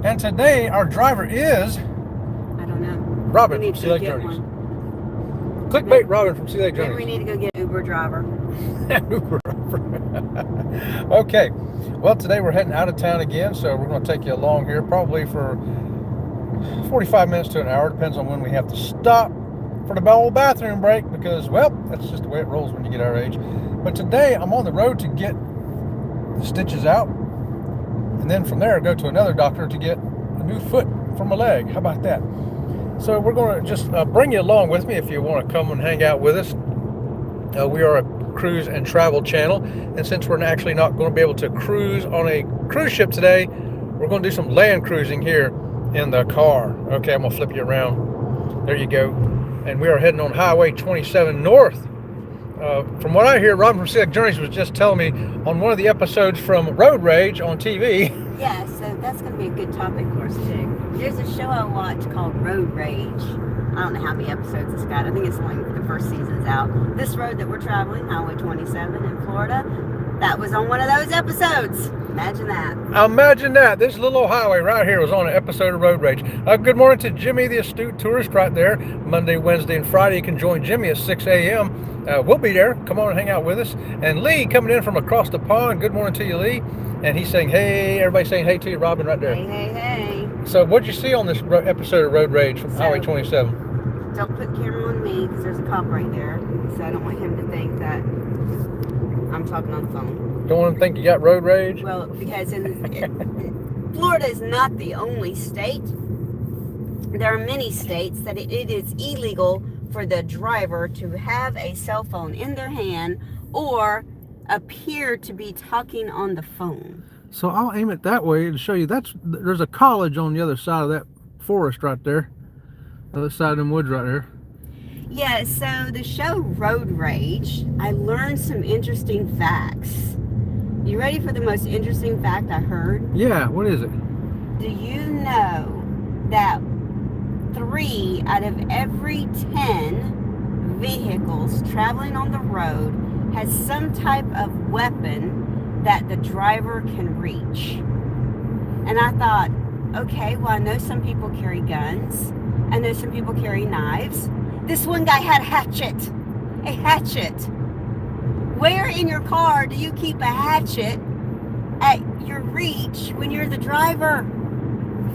And today our driver is I don't know. Robin We from need Sea to Lake get Journeys. one. Clickbait Robin from Sea Lake Maybe we Journeys. need to go get an Uber driver. Uber driver. Okay. Well, today we're heading out of town again, so we're going to take you along here probably for 45 minutes to an hour. Depends on when we have to stop for the old bathroom break because, well, that's just the way it rolls when you get our age. But today I'm on the road to get the stitches out, and then from there go to another doctor to get a new foot for my leg. How about that? So we're going to just bring you along with me if you want to come and hang out with us. We are a cruise and travel channel, and since we're actually not going to be able to cruise on a cruise ship today, we're going to do some land cruising here in the car. Okay, I'm going to flip you around. There you go. And we are heading on Highway 27 north. From what I hear, Robin from Sea Lake Journeys was just telling me on one of the episodes from Road Rage on TV. Yeah, so that's going to be a good topic for us too. There's a show I watch called Road Rage. I don't know how many episodes it's got. I think it's only the first season's out. This road that we're traveling, Highway 27 in Florida, that was on one of those episodes. Imagine that. Imagine that. This little old highway right here was on an episode of Road Rage. Good morning to Jimmy, the astute tourist right there. Monday, Wednesday, and Friday, you can join Jimmy at 6 a.m. We'll be there. Come on and hang out with us. And Lee coming in from across the pond. Good morning to you, Lee. And he's saying, hey, everybody's saying hey to you, Robin, right there. Hey, hey, hey. So what'd you see on this episode of Road Rage from Highway 27? Don't put camera on me because there's a cop right there. So I don't want him to think that I'm talking on the phone. Don't want him to think you got road rage? Well, because Florida is not the only state. There are many states that it is illegal for the driver to have a cell phone in their hand or appear to be talking on the phone. So I'll aim it that way to show you there's a college on the other side of that forest right there. The other side of them woods right there. Yeah, so the show Road Rage, I learned some interesting facts. You ready for the most interesting fact I heard? Yeah, what is it? Do you know that 3 out of every 10 vehicles traveling on the road has some type of weapon that the driver can reach? And I thought, okay, well, I know some people carry guns. I know some people carry knives. This one guy had a hatchet. A hatchet. Where in your car do you keep a hatchet at your reach when you're the driver?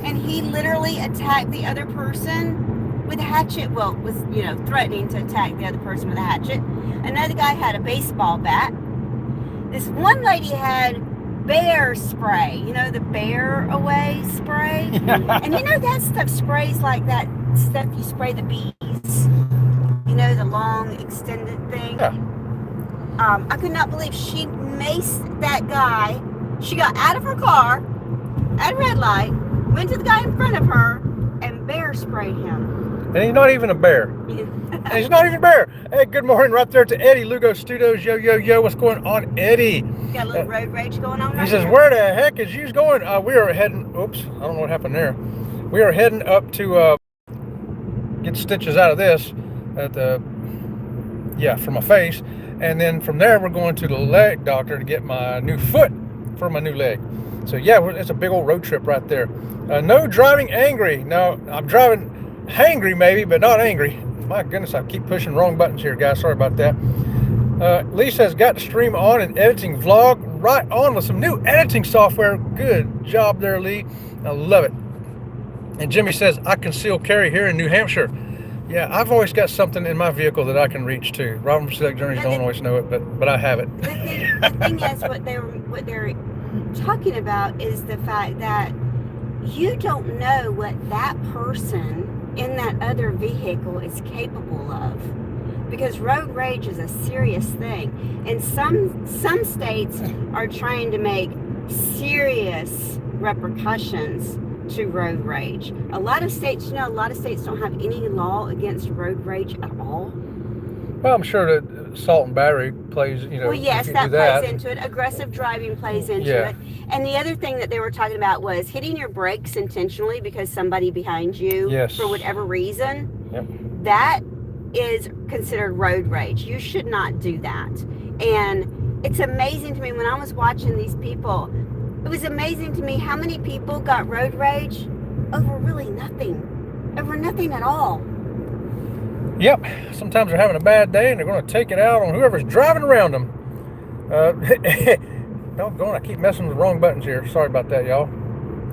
And he literally attacked the other person with a hatchet. Well, was, threatening to attack the other person with a hatchet. Another guy had a baseball bat. This one lady had bear spray. You know, the bear away spray? And that stuff sprays like that stuff you spray the bees. You know, the long extended thing. Yeah. I could not believe she maced that guy. She got out of her car at a red light, went to the guy in front of her, and bear sprayed him. And he's not even a bear. And he's not even a bear. Hey, good morning right there to Eddie, Lugo Studios. Yo, yo, yo, what's going on, Eddie? Got a little road rage going on right He says, here. where the heck is you going? We are heading, oops, I don't know what happened there. We are heading up to get stitches out of this, for my face. And then from there, we're going to the leg doctor to get my new foot for my new leg. So yeah, it's a big old road trip right there. No driving angry. No, I'm driving hangry maybe, but not angry. My goodness, I keep pushing wrong buttons here, guys. Sorry about that. Lee says, got to stream on an editing vlog right on with some new editing software. Good job there, Lee. I love it. And Jimmy says, I conceal carry here in New Hampshire. Yeah, I've always got something in my vehicle that I can reach to. Robin from Sea Lake Journeys don't always know it, but I have it. The thing is, what they're talking about is the fact that you don't know what that person in that other vehicle is capable of, because road rage is a serious thing, and some states are trying to make serious repercussions to road rage. A lot of states don't have any law against road rage at all. Well, I'm sure that assault and battery plays, Well, yes, that plays into it. Aggressive driving plays into it. And the other thing that they were talking about was hitting your brakes intentionally because somebody behind you, for whatever reason, that is considered road rage. You should not do that. And it's amazing to me when I was watching these people, It was amazing to me how many people got road rage over really nothing. Over nothing at all. Yep. Sometimes they're having a bad day and they're going to take it out on whoever's driving around them. Doggone, I keep messing with the wrong buttons here. Sorry about that, y'all.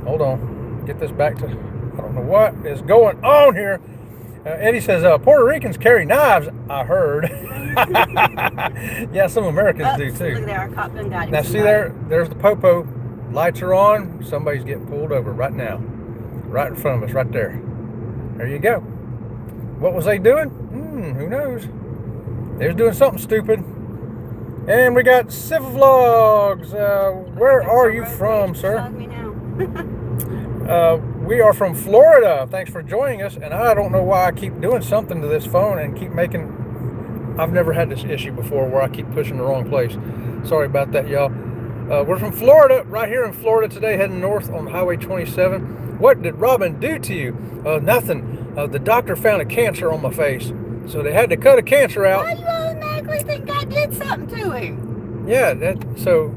Hold on. Get this back to... I don't know what is going on here. Eddie says, Puerto Ricans carry knives, I heard. Yeah, some Americans do too. Look there, our cop done got him. Now see there's the popo. Lights are on. Somebody's getting pulled over right now. Right in front of us, right there. There you go. What was they doing? Who knows? They was doing something stupid. And we got Civil Vlogs. Where are you from, sir? We are from Florida. Thanks for joining us. And I don't know why I keep doing something to this phone and keep making... I've never had this issue before where I keep pushing the wrong place. Sorry about that, y'all. We're from Florida, right here in Florida today, heading north on Highway 27. What did Robin do to you? Nothing. The doctor found a cancer on my face. So they had to cut a cancer out. Why do you automatically think I did something to him? Yeah, so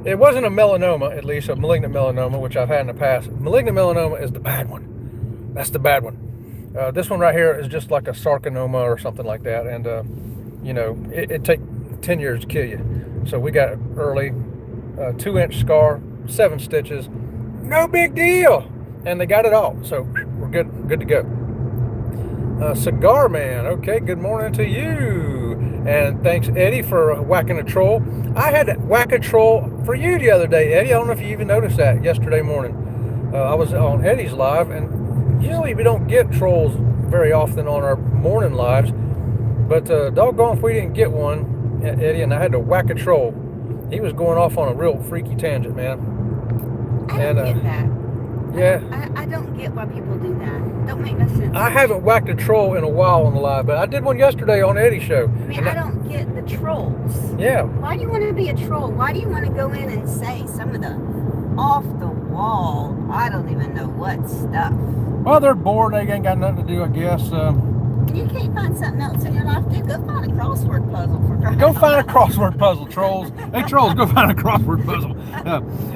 it wasn't a melanoma, at least, a malignant melanoma, which I've had in the past. Malignant melanoma is the bad one. That's the bad one. This one right here is just like a sarcoma or something like that. And, you know, it'd take 10 years to kill you. So we got early, 2-inch scar, 7 stitches. No big deal. And they got it all. So we're good to go. Cigar Man, okay, good morning to you. And thanks, Eddie, for whacking a troll. I had to whack a troll for you the other day, Eddie. I don't know if you even noticed that yesterday morning. I was on Eddie's live, and usually we don't get trolls very often on our morning lives. But doggone if we didn't get one, Eddie, and I had to whack a troll. He was going off on a real freaky tangent, man. I don't get that. Yeah. I don't get why people do that. Don't make no sense. I haven't whacked a troll in a while on the live, but I did one yesterday on Eddie's show. I mean, I don't get the trolls. Yeah. Why do you want to be a troll? Why do you want to go in and say some of the off the wall, I don't even know what stuff? Well, they're bored. They ain't got nothing to do, I guess. You can't find something else in your life, dude. Go find a crossword puzzle for crying Go out find a loud. crossword puzzle, trolls. Hey, trolls, go find a crossword puzzle.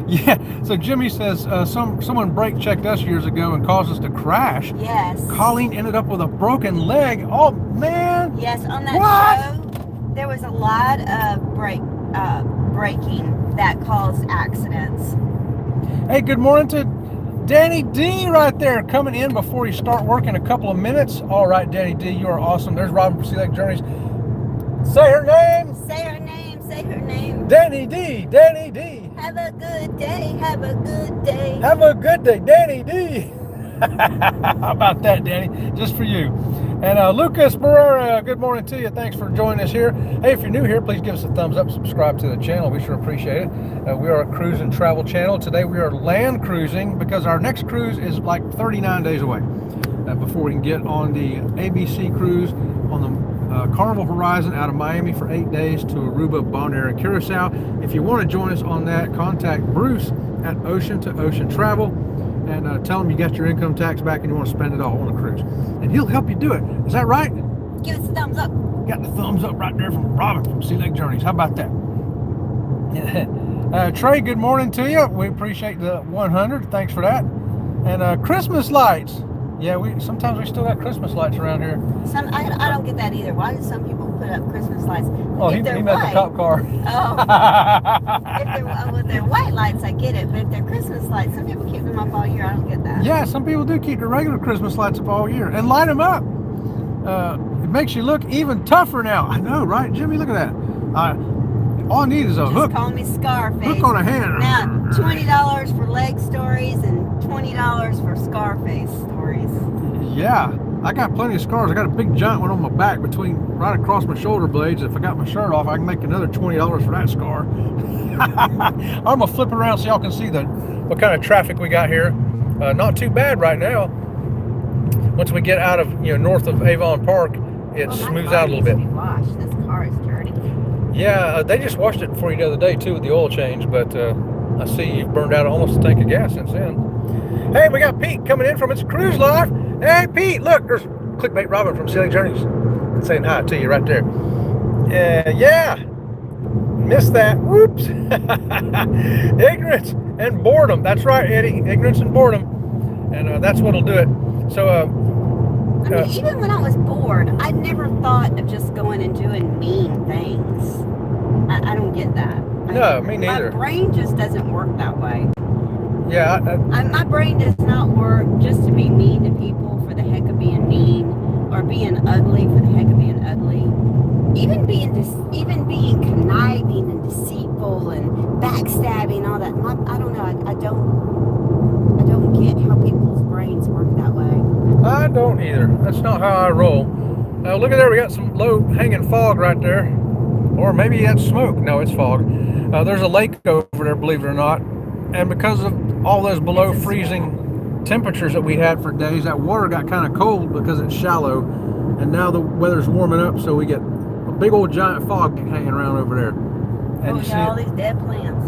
Yeah, so Jimmy says someone brake checked us years ago and caused us to crash. Yes. Colleen ended up with a broken leg. Oh, man. Yes, on that What? show, there was a lot of braking that caused accidents. Hey, good morning to Danny D right there, coming in before you start work in a couple of minutes. All right, Danny D, you are awesome. There's Robin from Sea Lake Journeys. Say her name. Say her name, say her name. Danny D, Danny D. Have a good day, have a good day. Have a good day, Danny D. How about that, Danny? Just for you. And Lucas Barrera, good morning to you. Thanks for joining us here. Hey, if you're new here, please give us a thumbs up, subscribe to the channel. We sure appreciate it. We are a cruise and travel channel. Today we are land cruising because our next cruise is like 39 days away before we can get on the ABC cruise on the Carnival Horizon out of Miami for 8 days to Aruba, Bonaire, and Curacao. If you want to join us on that, contact Bruce at Ocean to Ocean Travel. And tell him you got your income tax back and you want to spend it all on a cruise. And he'll help you do it. Is that right? Give us a thumbs up. Got the thumbs up right there from Robin from Sea Lake Journeys. How about that? Trey, good morning to you. We appreciate the 100. Thanks for that. And Christmas lights. Yeah, sometimes we still got Christmas lights around here. I don't get that either. Why do some people put up Christmas lights? Oh, he meant the cop car. Oh. If they're white lights, I get it. But if they're Christmas lights, some people keep them up all year. I don't get that. Yeah, some people do keep the regular Christmas lights up all year and light them up. It makes you look even tougher now. I know, right, Jimmy? Look at that. All I need is a hook. Call me Scarface. Hook on a hand. Now, $20 for leg stories and $20 for Scarface stories. Yeah, I got plenty of scars. I got a big giant one on my back right across my shoulder blades. If I got my shirt off, I can make another $20 for that scar. I'm gonna flip it around so y'all can see what kind of traffic we got here. Not too bad right now. Once we get out of north of Avon Park, it smooths out a little bit. Be washed. This car is dirty. Yeah, they just washed it for you the other day too with the oil change, but I see you've burned out almost a tank of gas since then. Hey, we got Pete coming in from It's Cruise Life. Hey, Pete, look, there's Clickbait Robin from Sea Lake Journeys saying hi to you right there. Yeah, missed that. Whoops. and boredom. That's right, Eddie. Ignorance and boredom. And that's what'll do it. So, I mean, even when I was bored, I never thought of just going and doing mean things. I don't get that. No, me neither. My brain just doesn't work that way. Yeah. My brain does not work just to be mean to people for the heck of being mean, or being ugly for the heck of being ugly. Even being conniving and deceitful and backstabbing, all that. I don't know. I don't get how people's brains work that way. I don't either. That's not how I roll. Look at there. We got some low hanging fog right there. Or maybe that's smoke. No, it's fog. There's a lake over there, believe it or not. And because of all those below freezing temperatures that we had for days, that water got kind of cold because it's shallow. And now the weather's warming up, so we get a big old giant fog hanging around over there. And we got all these dead plants.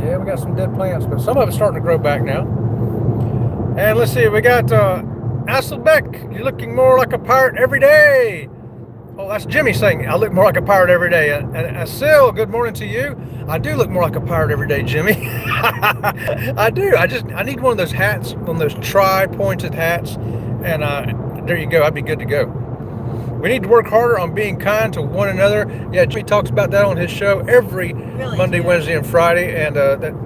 Yeah, we got some dead plants, but some of it's starting to grow back now. And let's see, we got Asselbeck. You're looking more like a pirate every day. Oh, that's Jimmy saying, I look more like a pirate every day. And Sil, good morning to you. I do look more like a pirate every day, Jimmy. I do. I need one of those hats, one of those tri-pointed hats. And there you go. I'd be good to go. We need to work harder on being kind to one another. Yeah, Jimmy talks about that on his show every Monday, Wednesday, and Friday. And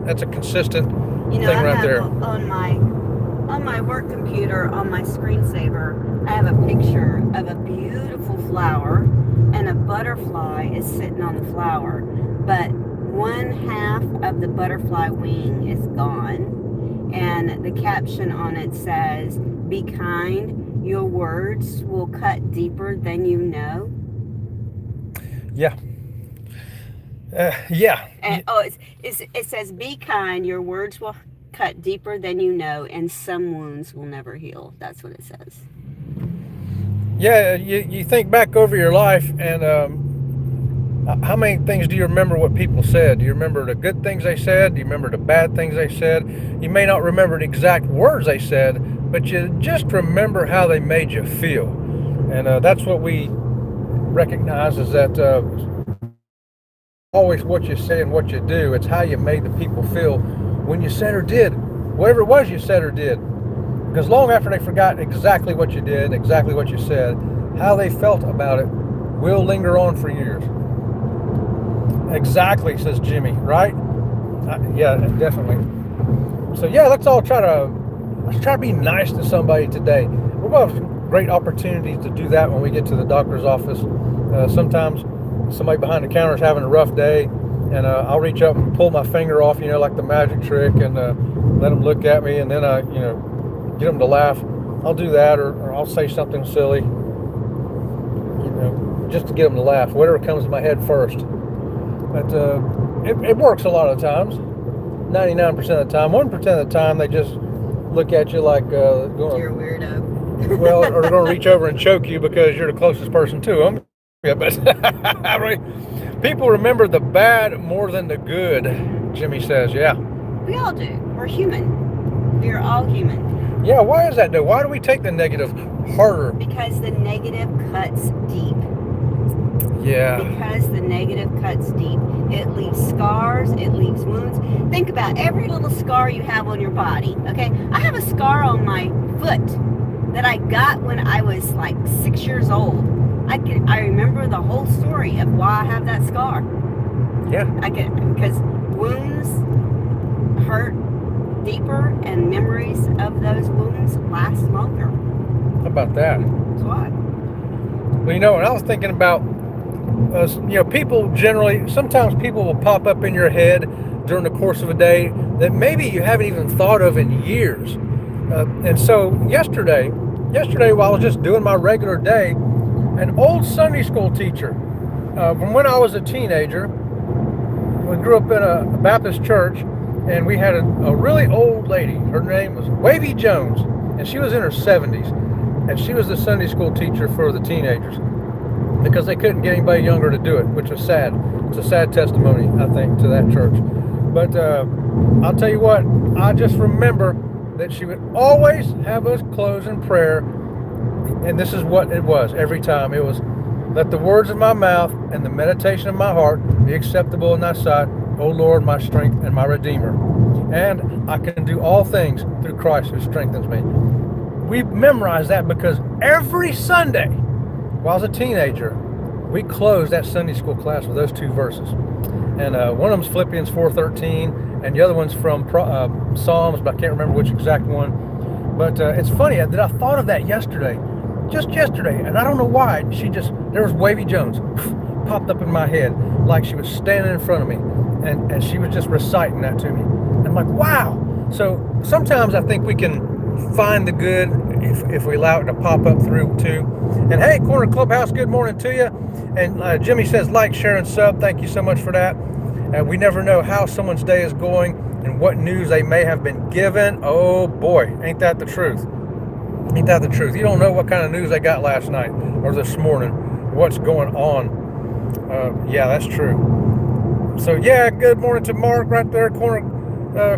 that's a consistent thing right there. On my work computer, on my screensaver, I have a picture of a beautiful flower, and a butterfly is sitting on the flower, but one half of the butterfly wing is gone, and the caption on it says, "Be kind, your words will cut deeper than you know." Yeah. Yeah. And, it says, "Be kind, your words will cut deeper than you know, and some wounds will never heal." That's what it says. Yeah, you think back over your life, and how many things do you remember what people said? Do you remember the good things they said? Do you remember the bad things they said? You may not remember the exact words they said, but you just remember how they made you feel. And that's what we recognize, is that always what you say and what you do, it's how you made the people feel when you said or did whatever it was you said or did. Because long after they forgot exactly what you did, exactly what you said, how they felt about it will linger on for years. Exactly, says Jimmy, right? Yeah, definitely. So yeah, let's try to be nice to somebody today. We're going to have great opportunities to do that when we get to the doctor's office. Sometimes somebody behind the counter is having a rough day, and I'll reach up and pull my finger off, like the magic trick, and let them look at me, and then get them to laugh. I'll do that, or I'll say something silly, just to get them to laugh, whatever comes to my head first. But it works a lot of times, 99% of the time. 1% of the time, they just look at you like you're a weirdo. Well, or they're going to reach over and choke you because you're the closest person to them. Yeah, but people remember the bad more than the good, Jimmy says. Yeah. We all do. We're human. We're all human. Yeah, why is that though? Why do we take the negative harder? Because the negative cuts deep. Yeah. Because the negative cuts deep. It leaves scars, it leaves wounds. Think about every little scar you have on your body, okay? I have a scar on my foot that I got when I was like 6 years old. I remember the whole story of why I have that scar. Yeah. Because wounds hurt deeper, and memories of those wounds last longer. How about that? That's why. Well, when I was thinking about, people generally, sometimes people will pop up in your head during the course of a day that maybe you haven't even thought of in years. And so yesterday while I was just doing my regular day, an old Sunday school teacher from when I was a teenager, we grew up in a Baptist church, and we had a really old lady. Her name was Wavy Jones, and she was in her 70s, and she was the Sunday school teacher for the teenagers because they couldn't get anybody younger to do it, which was sad. It's a sad testimony, I think, to that church. But I'll tell you what, I just remember that she would always have us close in prayer, and this is what it was every time. It was, "Let the words of my mouth and the meditation of my heart be acceptable in thy sight, O Lord, my strength and my Redeemer." and I can do all things through Christ who strengthens me. We memorized that because every Sunday, while I was a teenager, we closed that Sunday school class with those two verses. And one of them's Philippians 4:13, and the other one's from Psalms, but I can't remember which exact one. But it's funny that I thought of that yesterday, just yesterday, and I don't know why. There was Wavy Jones popped up in my head like she was standing in front of me, and she was just reciting that to me. And I'm like, wow. So sometimes I think we can find the good if we allow it to pop up through too. And hey, Corner Clubhouse, good morning to you. And Jimmy says like, share, and sub. Thank you so much for that. And we never know how someone's day is going and what news they may have been given. Oh boy, ain't that the truth? Ain't that the truth? You don't know what kind of news they got last night or this morning, what's going on. Yeah, that's true. So yeah, good morning to Mark right there, Corner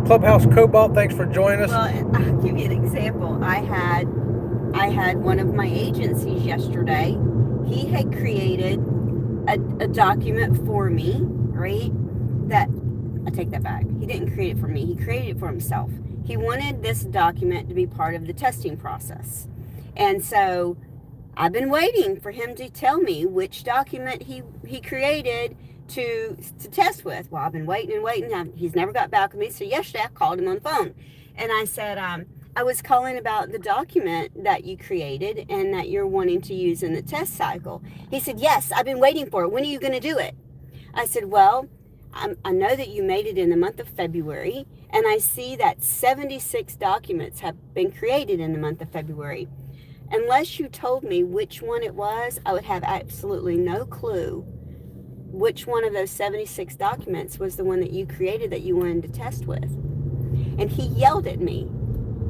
Clubhouse Cobalt. Thanks for joining us. Well, I'll give you an example. I had one of my agencies yesterday. He had created a document for me, right? I take that back. He didn't create it for me. He created it for himself. He wanted this document to be part of the testing process. And so I've been waiting for him to tell me which document he created to test with. Well, I've been waiting and waiting. He's never got back with me. So yesterday I called him on the phone and I said, I was calling about the document that you created and that you're wanting to use in the test cycle. He said, yes, I've been waiting for it. When are you going to do it? I said, well, I know that you made it in the month of February, and I see that 76 documents have been created in the month of February. Unless you told me which one it was, I would have absolutely no clue which one of those 76 documents was the one that you created that you wanted to test with. And he yelled at me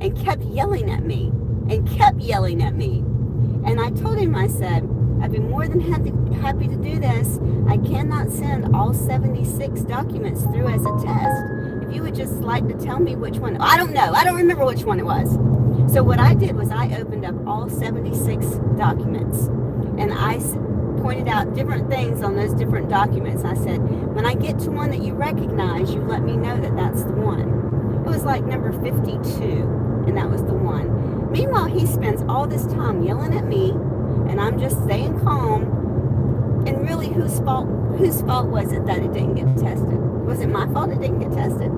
and kept yelling at me and kept yelling at me. And I told him, I said, I'd be more than happy to do this. I cannot send all 76 documents through as a test. If you would just like to tell me which one. I don't know. I don't remember which one it was. So what I did was I opened up all 76 documents and I pointed out different things on those different documents. I said, when I get to one that you recognize, you let me know that that's the one. It was like number 52, and that was the one. Meanwhile, he spends all this time yelling at me, and I'm just staying calm. And really, whose fault was it that it didn't get tested? Was it my fault it didn't get tested?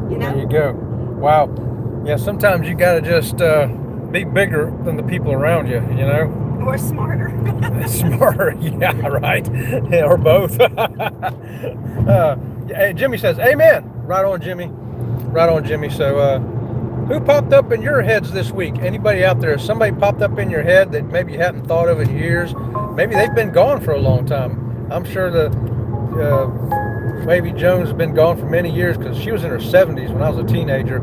You know? There you go. Wow. Yeah, sometimes you got to just be bigger than the people around you, you know? Or smarter. Smarter, yeah, right. Yeah, or both. Jimmy says, amen. Right on, Jimmy. Right on, Jimmy. So, who popped up in your heads this week? Anybody out there? Somebody popped up in your head that maybe you hadn't thought of in years? Maybe they've been gone for a long time. I'm sure the Wavy Jones has been gone for many years because she was in her 70s when I was a teenager,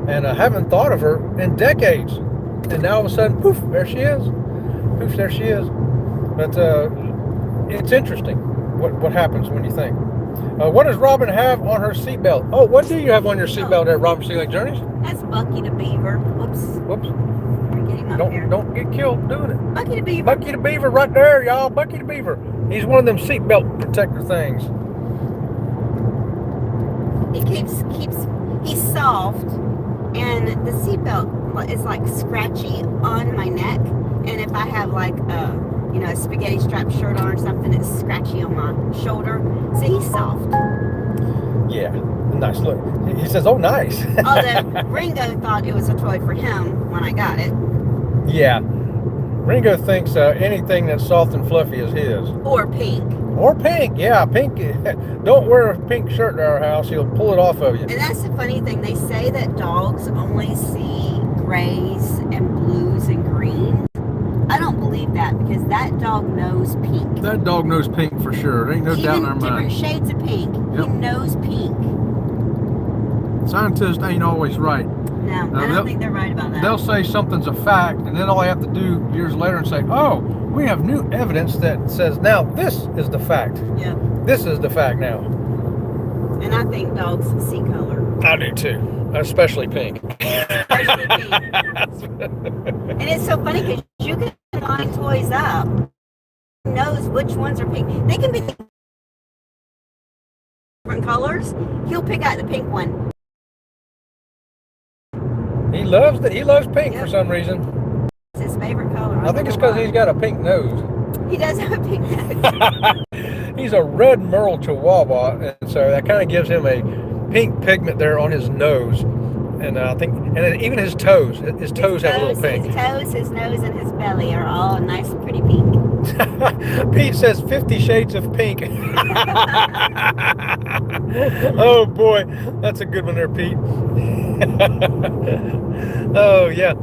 and I haven't thought of her in decades. And now all of a sudden, poof, there she is. Poof, there she is. But it's interesting what happens when you think. What does Robin have on her seatbelt? Oh, what do you have on your seatbelt there, Robin Sea Lake Journeys? That's Bucky the Beaver. Whoops. We're getting up here. Don't get killed doing it. Bucky the Beaver. Bucky the Beaver right there, y'all. Bucky the Beaver. He's one of them seatbelt protector things. He's soft, and the seatbelt is like scratchy on my neck. And if I have like a spaghetti strap shirt on or something, it's scratchy on my shoulder. So he's soft. Yeah, nice look. He says, oh, nice. Although Ringo thought it was a toy for him when I got it. Yeah. Ringo thinks anything that's soft and fluffy is his. Or pink. Or pink, yeah, pink. Don't wear a pink shirt to our house. He'll pull it off of you. And that's the funny thing. They say that dogs only see grays and blues and greens. I don't believe that because that dog knows pink. That dog knows pink for sure. There ain't no doubt in our Even mind. different shades of pink. Yep. He knows pink. Scientists ain't always right. No, I don't think they're right about that. They'll say something's a fact, and then all they have to do years later and say, oh, we have new evidence that says now this is the fact. Yeah. This is the fact now. And I think dogs see color. I do too, especially pink. Especially pink. And it's so funny because you can line toys up. Who knows which ones are pink? They can be different colors. He'll pick out the pink one. He loves pink Yep. for some reason. It's his favorite color. I think it's because he's got a pink nose. He does have a pink nose. He's a red Merle Chihuahua, and so that kind of gives him a pink pigment there on his nose. And I think, and then even his toes have a little pink. His toes, his nose, and his belly are all nice and pretty pink. Pete says 50 Shades of Pink. Oh boy, that's a good one there, Pete. Oh yeah.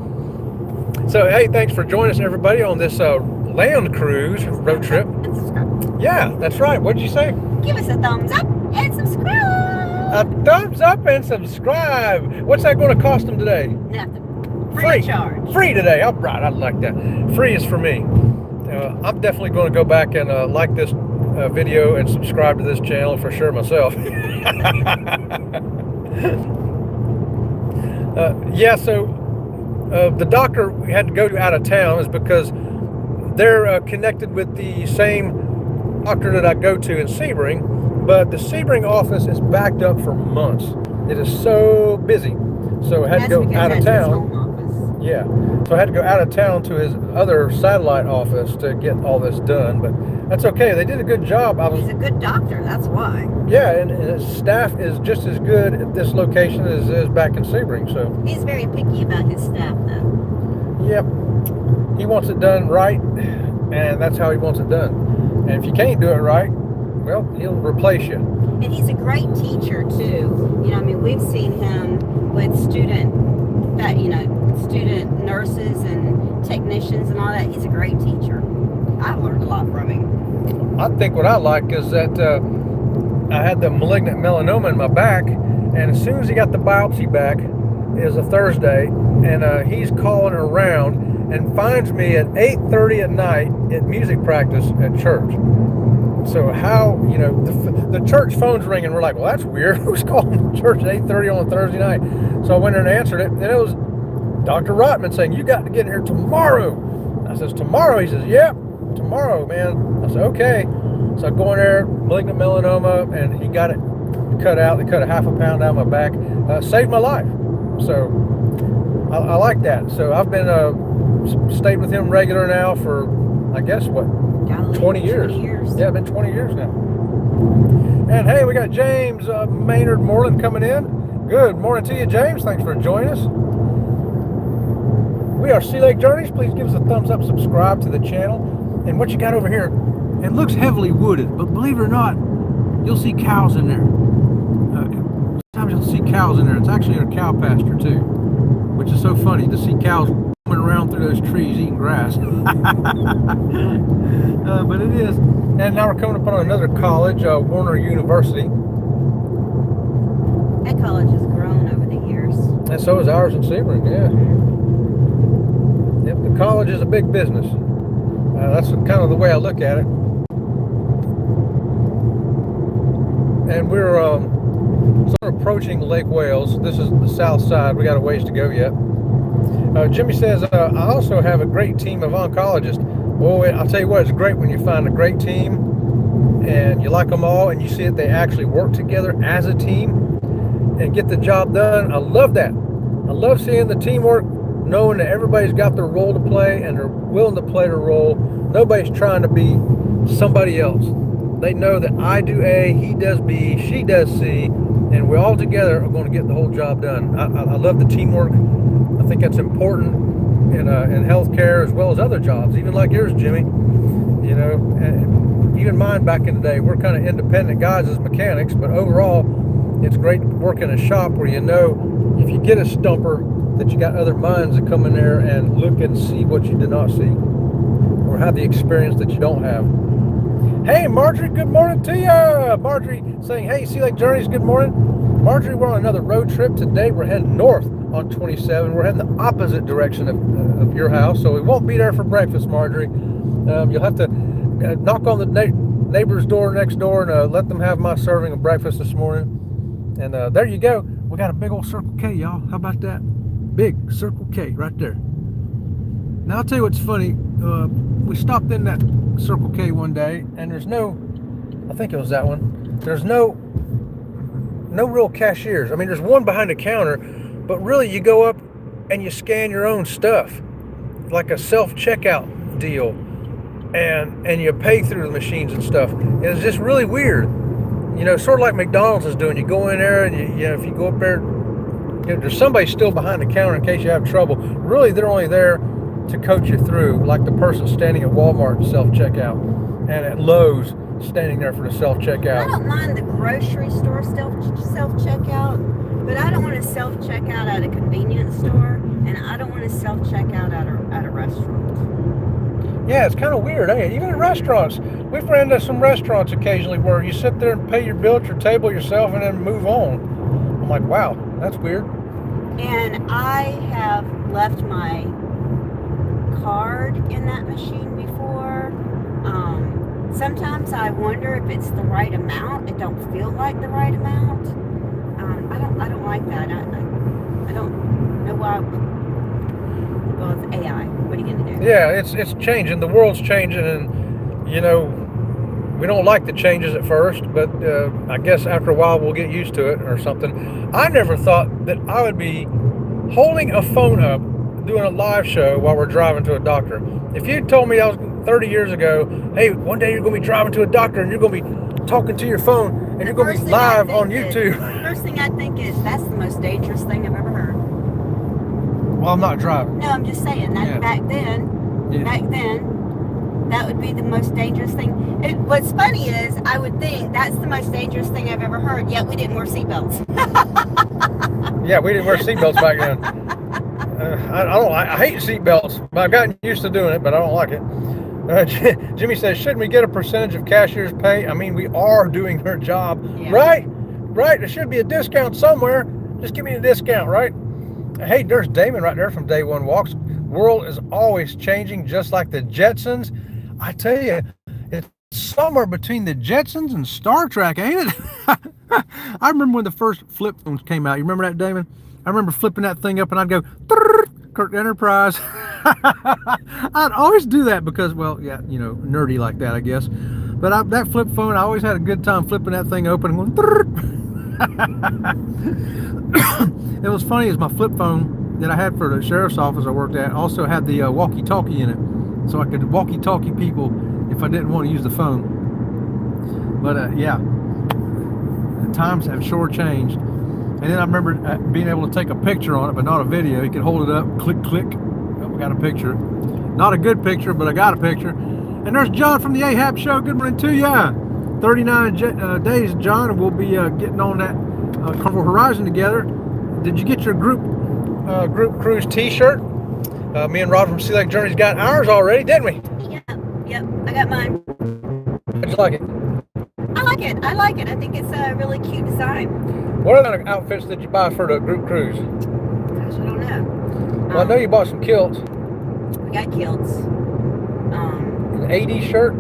So hey, thanks for joining us, everybody, on this land cruise road trip. And subscribe. Yeah, that's right. What did you say? Give us a thumbs up and subscribe. A thumbs up and subscribe. What's that going to cost them today? Nothing. Free of charge. Free today. All right, I like that. Free is for me. I'm definitely going to go back and like this video and subscribe to this channel for sure myself. Yeah, so the doctor had to go out of town is because they're connected with the same doctor that I go to in Sebring, but the Sebring office is backed up for months. It is so busy. So I had to go out of town. Yeah, so I had to go out of town to his other satellite office to get all this done, but that's okay. They did a good job. He's a good doctor, that's why. Yeah, and his staff is just as good at this location as is back in Sebring. So he's very picky about his staff, though. Yep, he wants it done right, and that's how he wants it done. And if you can't do it right, well, he'll replace you. And he's a great teacher too. You know, I mean, we've seen him with student nurses and technicians and all that. He's a great teacher. I've learned a lot from him. I think what I like is that I had the malignant melanoma in my back, and as soon as he got the biopsy back, it was a Thursday, and he's calling around and finds me at 8:30 at night at music practice at church. So how, the church phone's ringing. We're like, well, that's weird. Who's calling the church at 8:30 on a Thursday night? So I went there and answered it, and it was Dr. Rotman saying, you got to get here tomorrow. I says, tomorrow? He says, yep, tomorrow, man. I said, okay. So I go in there, malignant melanoma, and he got it cut out. They cut a half a pound out of my back. Saved my life. So I like that. So I've been stayed with him regular now for, I guess, what? 20 years. 20 years. Yeah, it's been 20 years now. And hey, we got James Maynard Moreland coming in. Good morning to you, James. Thanks for joining us. We are Sea Lake Journeys. Please give us a thumbs up, subscribe to the channel. And what you got over here, it looks heavily wooded, but believe it or not, you'll see cows in there. Sometimes you'll see cows in there. It's actually a cow pasture too, which is so funny to see cows roaming around through those trees eating grass. But it is. And now we're coming upon another college, Warner University. That college has grown over the years. And so is ours in Sebring, yeah. Yep, the college is a big business. That's kind of the way I look at it. And we're sort of approaching Lake Wales. This is the south side. We got a ways to go yet. Jimmy says, I also have a great team of oncologists. Well, I'll tell you what, it's great when you find a great team and you like them all and you see that they actually work together as a team and get the job done. I love that. I love seeing the teamwork, knowing that everybody's got their role to play and they're willing to play their role. Nobody's trying to be somebody else. They know that I do A, he does B, she does C, and we all together are going to get the whole job done. I love the teamwork. I think that's important in healthcare as well as other jobs, even like yours, Jimmy. And even mine back in the day, we're kind of independent guys as mechanics, but overall, it's great to work in a shop where you know if you get a stumper that you got other minds that come in there and look and see what you did not see or have the experience that you don't have. Hey, Marjorie, good morning to you. Marjorie saying, hey, Sea Lake Journeys, good morning. Marjorie, we're on another road trip today. We're heading north on 27. We're heading the opposite direction of your house, so we won't be there for breakfast, Marjorie. You'll have to knock on the neighbor's door next door and let them have my serving of breakfast this morning. And there you go. We got a big old Circle K, y'all. How about that? Big Circle K right there. Now, I'll tell you what's funny. We stopped in that Circle K one day, and there's no, I think it was that one, there's no real cashiers. I mean, there's one behind the counter, but really you go up and you scan your own stuff, like a self-checkout deal, and you pay through the machines and stuff. And it's just really weird. You know, sort of like McDonald's is doing. You go in there and you know, if you go up there, you know, there's somebody still behind the counter in case you have trouble. Really, they're only there to coach you through, like the person standing at Walmart self-checkout, and at Lowe's standing there for the self-checkout. I don't mind the grocery store self-checkout, but I don't want to self-checkout at a convenience store, and I don't want to self-checkout at a restaurant. Yeah, it's kind of weird, ain't it? Even at restaurants. We've ran into some restaurants occasionally where you sit there and pay your bill at your table yourself and then move on. I'm like, wow, that's weird. And I have left my card in that machine before. Sometimes I wonder if it's the right amount. It don't feel like the right amount. I don't like that. I don't know why. Well, it's AI. What are you gonna do? Yeah, it's changing. The world's changing, and you know, we don't like the changes at first, but I guess after a while we'll get used to it or something. I never thought that I would be holding a phone up doing a live show while we're driving to a doctor. If you told me that was 30 years ago, hey, one day you're going to be driving to a doctor and you're going to be talking to your phone and you're going to be live on YouTube. First thing I think is that's the most dangerous thing I've ever heard. Well, I'm not driving. No, I'm just saying that Yeah. back then, that would be the most dangerous thing. What's funny is I would think that's the most dangerous thing I've ever heard, yet we didn't wear seatbelts. Yeah, we didn't wear seatbelts back then. I hate seatbelts, but I've gotten used to doing it, but I don't like it. Jimmy says, shouldn't we get a percentage of cashier's pay? I mean, we are doing her job, Yeah. right? Right, there should be a discount somewhere. Just give me a discount, right? Hey, there's Damon right there from Day One Walks. World is always changing, just like the Jetsons. I tell you, it's somewhere between the Jetsons and Star Trek, ain't it? I remember when the first flip phones came out. You remember that, Damon? I remember flipping that thing up and I'd go, Kirk Enterprise. I'd always do that because, well, yeah, you know, nerdy like that, I guess. But that flip phone, I always had a good time flipping that thing open and going, It was funny is my flip phone that I had for the sheriff's office I worked at also had the walkie-talkie in it. So I could walkie-talkie people if I didn't want to use the phone. But yeah, the times have sure changed. And then I remember being able to take a picture on it, but not a video. You could hold it up, click, click. Oh, we got a picture. Not a good picture, but I got a picture. And there's John from the Ahab Show. Good morning to you. 39 days, John, and we'll be getting on that Carnival Horizon together. Did you get your group cruise T-shirt? Me and Rod from Sea Lake Journeys got ours already, didn't we? Yep, I got mine. How'd you like it? I like it. I think it's a really cute design. What other outfits did you buy for the group cruise? Gosh, I don't know. Well, I know you bought some kilts. We got kilts. An 80s shirt?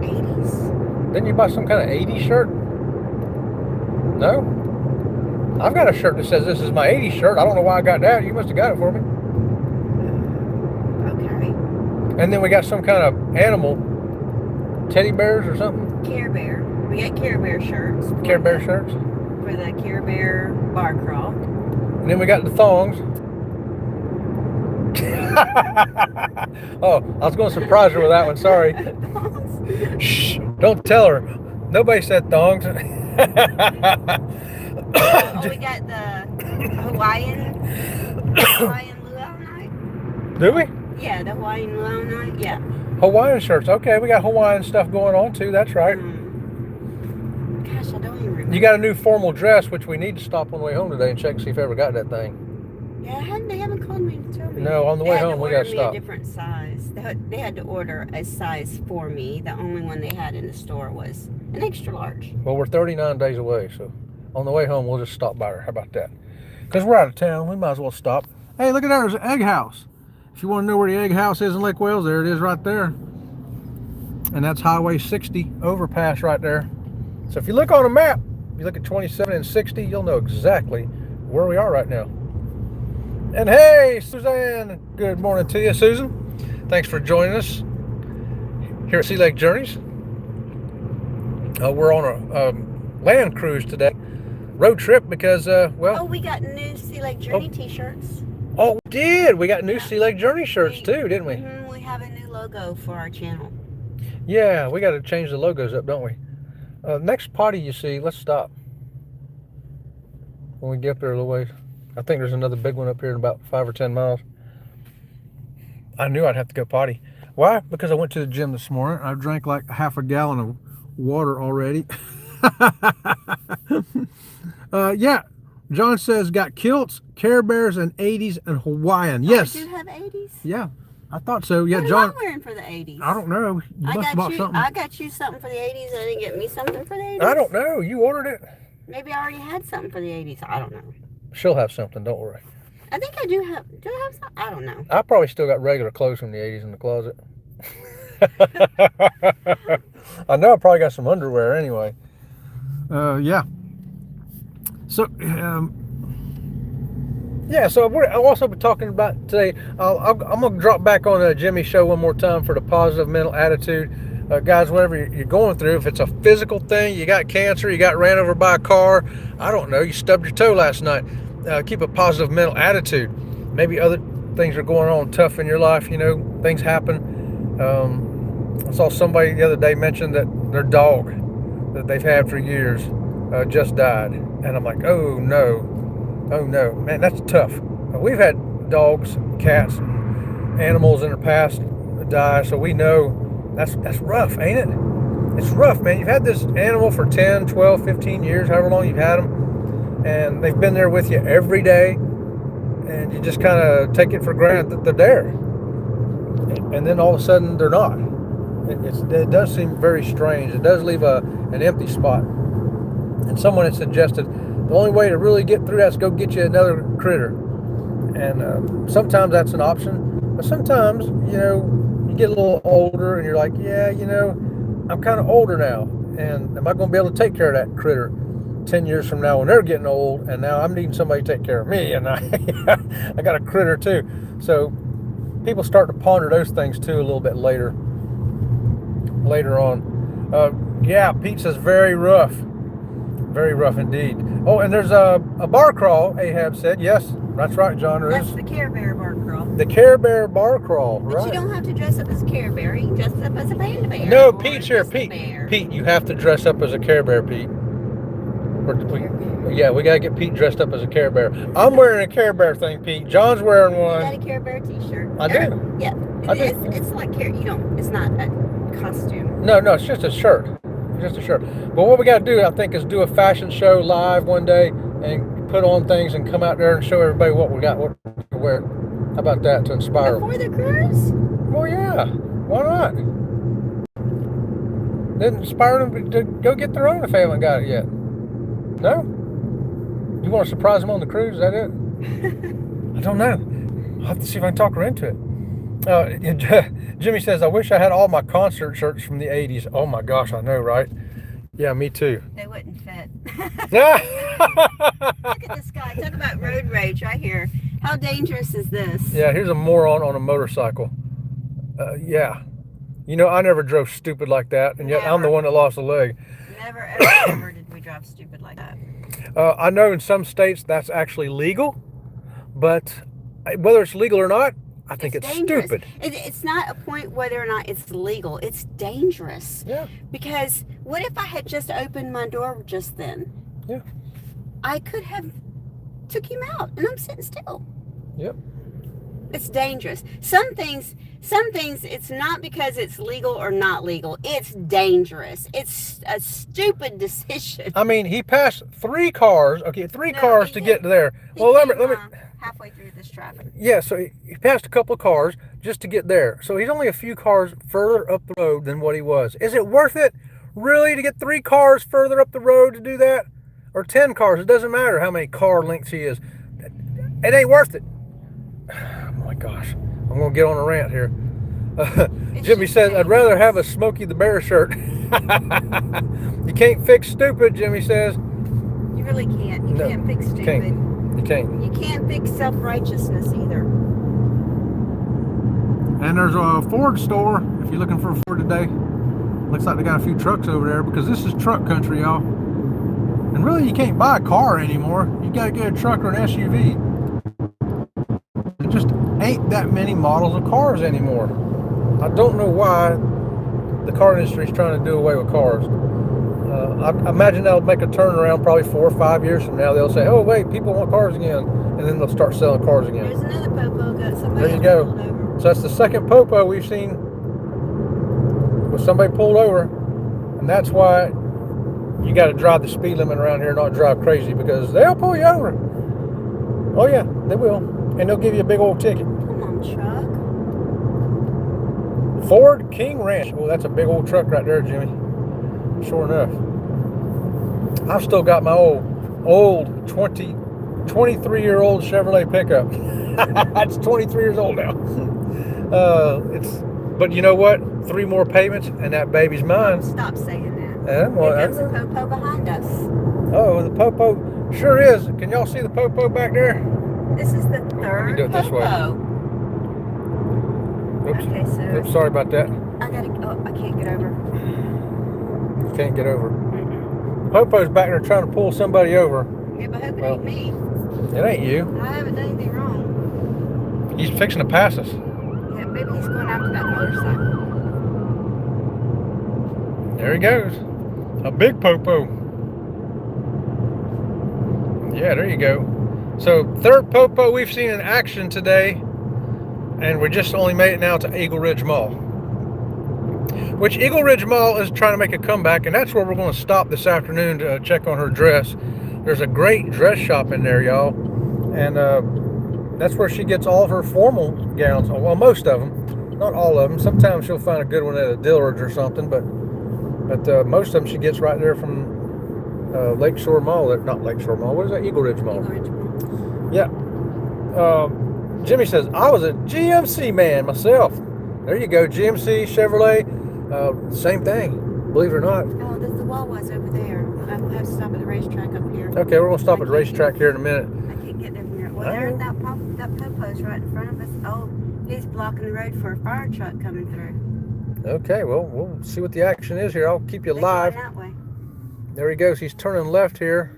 80s. Didn't you buy some kind of 80s shirt? No? I've got a shirt that says this is my 80s shirt. I don't know why I got that. You must have got it for me. Okay. And then we got some kind of animal, teddy bears or something. Care Bear. We got Care Bear shirts. Care Bear shirts. For the Care Bear bar crawl. And then we got the thongs. Oh, I was going to surprise her with that one. Sorry. Shh, don't tell her. Nobody said thongs. Oh, we got the Hawaiian luau night. Do we? Yeah, the Hawaiian luau night. Yeah. Hawaiian shirts. Okay, we got Hawaiian stuff going on too. That's right. Gosh, I don't even remember. You got a new formal dress, which we need to stop on the way home today and check and see if I ever got that thing. Yeah, they haven't called me to tell me. No, on the way home we got to They had to order stop. me a different size. They had to order a size for me. The only one they had in the store was an extra large. Well, we're 39 days away, so on the way home we'll just stop by her. How about that? Because we're out of town, we might as well stop. Hey, look at that, there's an egg house. If you want to know where the egg house is in Lake Wales, there it is right there. And that's Highway 60 overpass right there. So if you look on a map, you look at 27 and 60, you'll know exactly where we are right now. And hey, Suzanne, good morning to you, Susan. Thanks for joining us here at Sea Lake Journeys. We're on a land cruise today. road trip because, well. Oh, we got new Sea Lake Journey t-shirts. Oh, we did. We got new Sea Lake Journey shirts too, didn't we? We have a new logo for our channel. Yeah, we got to change the logos up, don't we? Next potty you see, let's stop. When we get up there a little ways. I think there's another big one up here in about 5 or 10 miles. I knew I'd have to go potty. Why? Because I went to the gym this morning. I drank like half a gallon of water already. Yeah. John says got kilts, Care Bears, and 80s and Hawaiian. Yes. I do have 80s. Yeah, I thought so. Yeah, what John. am I wearing for the 80s? I don't know. You must have bought something. I got you something for the 80s. I didn't get me something for the 80s. I don't know. You ordered it. Maybe I already had something for the 80s. I don't know. She'll have something. Don't worry. I think I do have. Do I have some? I don't know. I probably still got regular clothes from the 80s in the closet. I know I probably got some underwear anyway. Yeah. So, yeah, so I'll also be talking about today. I'm going to drop back on Jimmy's show one more time for the positive mental attitude. Guys, whatever you're going through, if it's a physical thing, you got cancer, you got ran over by a car, I don't know, you stubbed your toe last night, keep a positive mental attitude. Maybe other things are going on tough in your life, you know, things happen. I saw somebody the other day mention that their dog that they've had for years just died. And I'm like, oh no, man, that's tough. We've had dogs, cats, animals in the past die, so we know that's rough, ain't it? It's rough, man. You've had this animal for 10, 12, 15 years, however long you've had them, and they've been there with you every day, and you just kind of take it for granted that they're there. And then all of a sudden, they're not. It does seem very strange. It does leave an empty spot. And someone had suggested the only way to really get through that is go get you another critter. And sometimes that's an option. But sometimes, you know, you get a little older and you're like, yeah, you know, I'm kind of older now. And am I going to be able to take care of that critter 10 years from now when they're getting old? And now I'm needing somebody to take care of me. And I got a critter too. So people start to ponder those things too a little bit later on. Yeah, Pete says very rough. Very rough indeed. Oh, and there's a bar crawl, Ahab said. Yes, that's right, John. That's the Care Bear bar crawl. The Care Bear bar crawl, right. But you don't have to dress up as Care Bear. You can dress up as a panda bear. No, Pete's here. Pete, you have to dress up as a Care Bear, Pete. Yeah, we got to get Pete dressed up as a Care Bear. I'm wearing a Care Bear thing, Pete. John's wearing one. You got a Care Bear t-shirt. I do. Yeah. It's like Care. You don't. It's not a costume. No, it's just a shirt. Just a shirt. But what we got to do, I think, is do a fashion show live one day and put on things and come out there and show everybody what we got, what to wear. How about that to inspire them? Before the cruise? Well, yeah. Why not? Then inspire them to go get their own if they haven't got it yet. No? You want to surprise them on the cruise? Is that it? I don't know. I'll have to see if I can talk her into it. Jimmy says, I wish I had all my concert shirts from the 80s. Oh my gosh, I know, right? Yeah, me too. They wouldn't fit. Look at this guy. Talk about road rage right here. How dangerous is this? Yeah, here's a moron on a motorcycle. Yeah. You know, I never drove stupid like that, and yet I'm the one that lost a leg. Never, ever did we drive stupid like that. I know in some states that's actually legal, but whether it's legal or not, I think it's stupid. It's not a point whether or not it's legal. It's dangerous. Yeah. Because what if I had just opened my door just then? Yeah. I could have took him out, and I'm sitting still. Yep. It's dangerous. Some things, it's not because it's legal or not legal. It's dangerous. It's a stupid decision. I mean, he passed three cars. Okay, three cars to get there. Well, let me. Halfway through this traffic. Yeah, so he passed a couple of cars just to get there. So he's only a few cars further up the road than what he was. Is it worth it, really, to get 3 cars further up the road to do that? Or 10 cars? It doesn't matter how many car lengths he is. It ain't worth it. Oh my gosh. I'm going to get on a rant here. Jimmy says, I'd rather have a Smokey the Bear shirt. You can't fix stupid, Jimmy says. You really can't. You can't fix stupid. You can't. You can't fix self-righteousness either. And there's a Ford store if you're looking for a Ford today. Looks like they got a few trucks over there because this is truck country, y'all. And really, you can't buy a car anymore. You got to get a truck or an SUV. There just ain't that many models of cars anymore. I don't know why the car industry is trying to do away with cars. I imagine they'll make a turnaround probably 4 or 5 years from now. They'll say, oh, wait, people want cars again. And then they'll start selling cars again. There's another popo got somebody There you go. pulled over. So that's the second popo we've seen with somebody pulled over. And that's why you got to drive the speed limit around here, not drive crazy, because they'll pull you over. Oh, yeah, they will. And they'll give you a big old ticket. Come on, truck. Ford King Ranch. Oh, that's a big old truck right there, Jimmy. Sure enough. I've still got my old 23-year-old Chevrolet pickup. It's 23 years old now. But you know what? 3 more payments and that baby's mine. Stop saying that. Well, Here comes the popo behind us. oh, the popo sure is. Can y'all see the popo back there? This is the third do it this way. popo. Oops. Okay, so Oops, sorry about that. I can't get over. Can't get over. Popo's back there trying to pull somebody over. Yeah, but I hope it Well, ain't me. It ain't you. I haven't done anything wrong. He's fixing to pass us. Yeah, maybe he's going after that motorcycle. There he goes. A big popo. Yeah, there you go. So, third popo we've seen in action today. And we just only made it now to Eagle Ridge Mall. Which Eagle Ridge Mall is trying to make a comeback. And that's where we're going to stop this afternoon to check on her dress. There's a great dress shop in there, y'all. And that's where she gets all of her formal gowns. Well, most of them. Not all of them. Sometimes she'll find a good one at a Dillard's or something. But most of them she gets right there from Lakeshore Mall. Not Lakeshore Mall. What is that? Eagle Ridge Mall. Eagle Ridge Mall. Yeah. Jimmy says, I was a GMC man myself. There you go. GMC, Chevrolet. Same thing. Believe it or not. Oh, the Wawa's over there. I will have to stop at the racetrack up here. Okay, we're going to stop at the racetrack here in a minute. I can't get over here. Well, there's that popo's right in front of us. Oh, he's blocking the road for a fire truck coming through. Okay, well, we'll see what the action is here. I'll keep you They're live. going that way. There he goes. He's turning left here.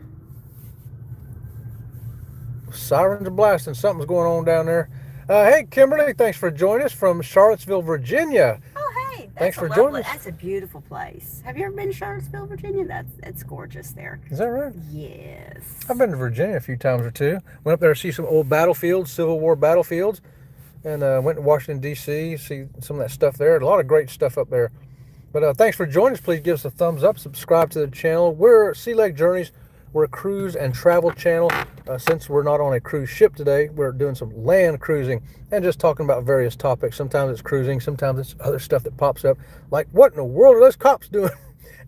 Sirens are blasting. Something's going on down there. Hey, Kimberly, thanks for joining us from Charlottesville, Virginia. Oh, hey. Thanks for joining us. That's a beautiful place. Have you ever been to Charlottesville, Virginia? It's gorgeous there. Is that right? Yes. I've been to Virginia a few times or two. Went up there to see some old battlefields, Civil War battlefields. And went to Washington, D.C., see some of that stuff there. A lot of great stuff up there. But thanks for joining us. Please give us a thumbs up. Subscribe to the channel. We're Sea Lake Journeys. We're a cruise and travel channel. Since we're not on a cruise ship today, we're doing some land cruising and just talking about various topics. Sometimes it's cruising. Sometimes it's other stuff that pops up. Like, what in the world are those cops doing?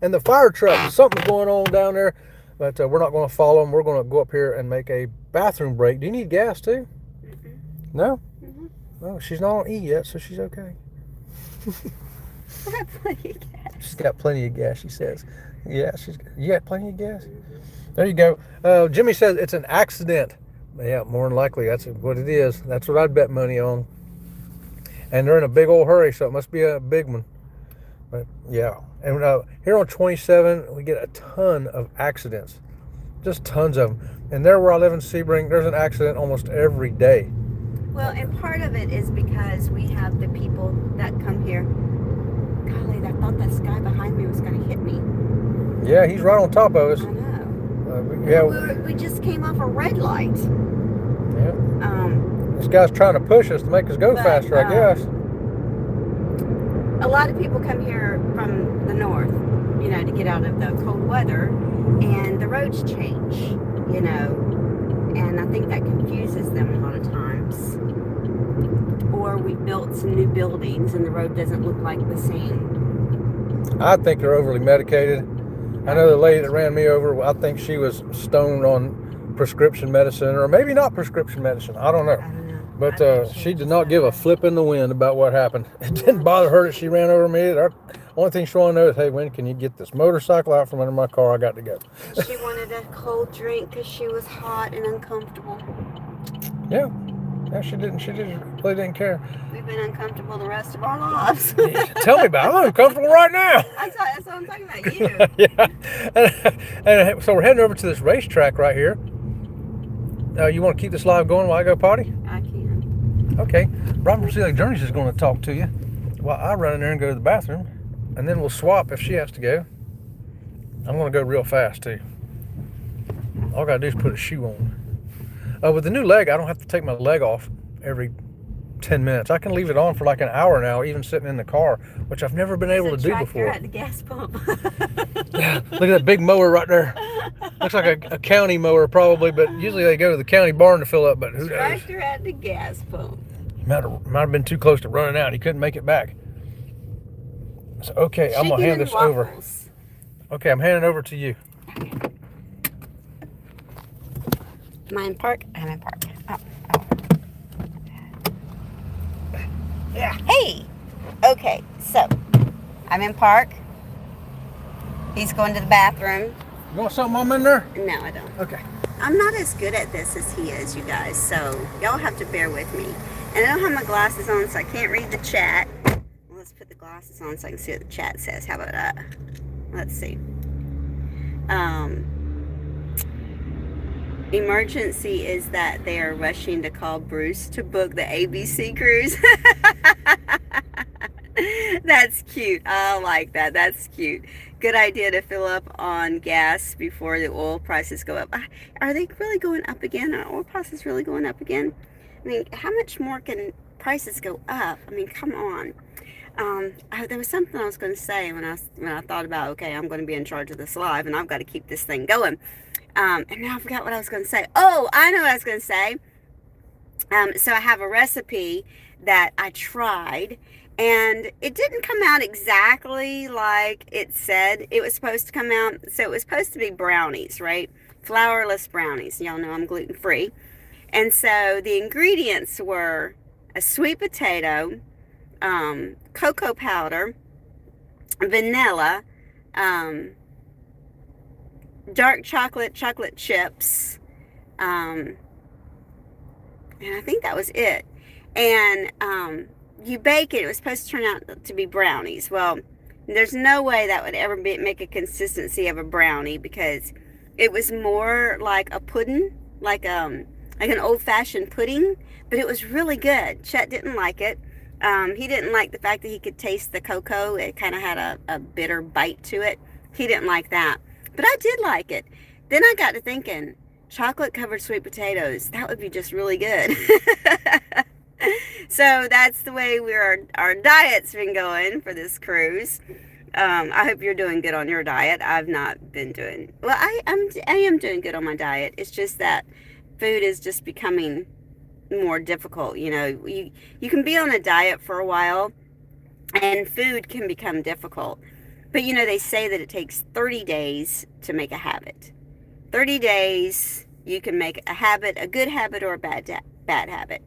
And the fire truck. Something's going on down there. But we're not going to follow them. We're going to go up here and make a bathroom break. Do you need gas too? Mm-mm. No? Mm-hmm. Oh, she's not on E yet, so she's okay. I have plenty of gas. She's got plenty of gas, she says. Yeah, you got plenty of gas? There you go. Jimmy says it's an accident. Yeah, more than likely, that's what it is. That's what I'd bet money on. And they're in a big old hurry, so it must be a big one. But, yeah. And here on 27, we get a ton of accidents. Just tons of them. And there where I live in Sebring, there's an accident almost every day. Well, and part of it is because we have the people that come here. Golly, I thought that guy behind me was going to hit me. Yeah, he's right on top of us. I know. Yeah. We just came off a red light. Yeah. This guy's trying to push us to make us go faster, I guess. A lot of people come here from the north, to get out of the cold weather, and the roads change, and I think that confuses them a lot of times. Or we built some new buildings and the road doesn't look like the same. I think they're overly medicated. I know the lady that ran me over, I think she was stoned on prescription medicine, or maybe not prescription medicine. I don't know. I don't know. But she did not give a flip in the wind about what happened. It didn't bother her that she ran over me. The only thing she wanted to know is, hey, when can you get this motorcycle out from under my car? I got to go. She wanted a cold drink because she was hot and uncomfortable. Yeah. No, she didn't. She really didn't care. We've been uncomfortable the rest of our lives. Tell me about it. I'm uncomfortable right now. That's what I'm talking about, you. Yeah. And so we're heading over to this racetrack right here. You want to keep this live going while I go potty? I can. Okay. Robin from Celiac Journeys is going to talk to you while I run in there and go to the bathroom. And then we'll swap if she has to go. I'm going to go real fast, too. All I got to do is put a shoe on. With the new leg, I don't have to take my leg off every 10 minutes. I can leave it on for like an hour now, even sitting in the car, which I've never been able to do before. At the gas pump. Yeah, look at that big mower right there. Looks like a county mower probably, but usually they go to the county barn to fill up, but who knows? Tractor at the gas pump. Might have been too close to running out. He couldn't make it back. So, okay, I'm going to hand this over. Okay, I'm handing it over to you. Am I in park? I'm in park. Oh. Yeah. Hey! Okay, so I'm in park. He's going to the bathroom. You want something I'm in there? No, I don't. Okay. I'm not as good at this as he is, you guys, so y'all have to bear with me. And I don't have my glasses on, so I can't read the chat. Well, let's put the glasses on so I can see what the chat says. How about that? Let's see. Emergency is that they are rushing to call Bruce to book the ABC cruise. That's cute. I like that. That's cute. Good idea to fill up on gas before the oil prices go up. Are they really going up again? Are oil prices really going up again? I mean, how much more can prices go up? I mean, come on. There was something I was going to say when I thought about, okay, I'm going to be in charge of this live and I've got to keep this thing going. And now I forgot what I was going to say. Oh, I know what I was going to say. So I have a recipe that I tried, and it didn't come out exactly like it said it was supposed to come out. So it was supposed to be brownies, right? Flourless brownies. Y'all know I'm gluten-free. And so the ingredients were a sweet potato, cocoa powder, vanilla, dark chocolate chips, and I think that was it. And you bake it. It was supposed to turn out to be brownies. Well, there's no way that would ever make a consistency of a brownie, because it was more like a pudding, like an old-fashioned pudding, but it was really good. Chet didn't like it. He didn't like the fact that he could taste the cocoa. It kind of had a bitter bite to it. He didn't like that. But I did like it. Then I got to thinking, chocolate-covered sweet potatoes, that would be just really good. So that's the way our diet's been going for this cruise. I hope you're doing good on your diet. I've not been doing... Well, I am doing good on my diet. It's just that food is just becoming more difficult. You know, you can be on a diet for a while, and food can become difficult. But, you know, they say that it takes 30 days to make a habit. 30 days, you can make a habit, a good habit or a bad habit.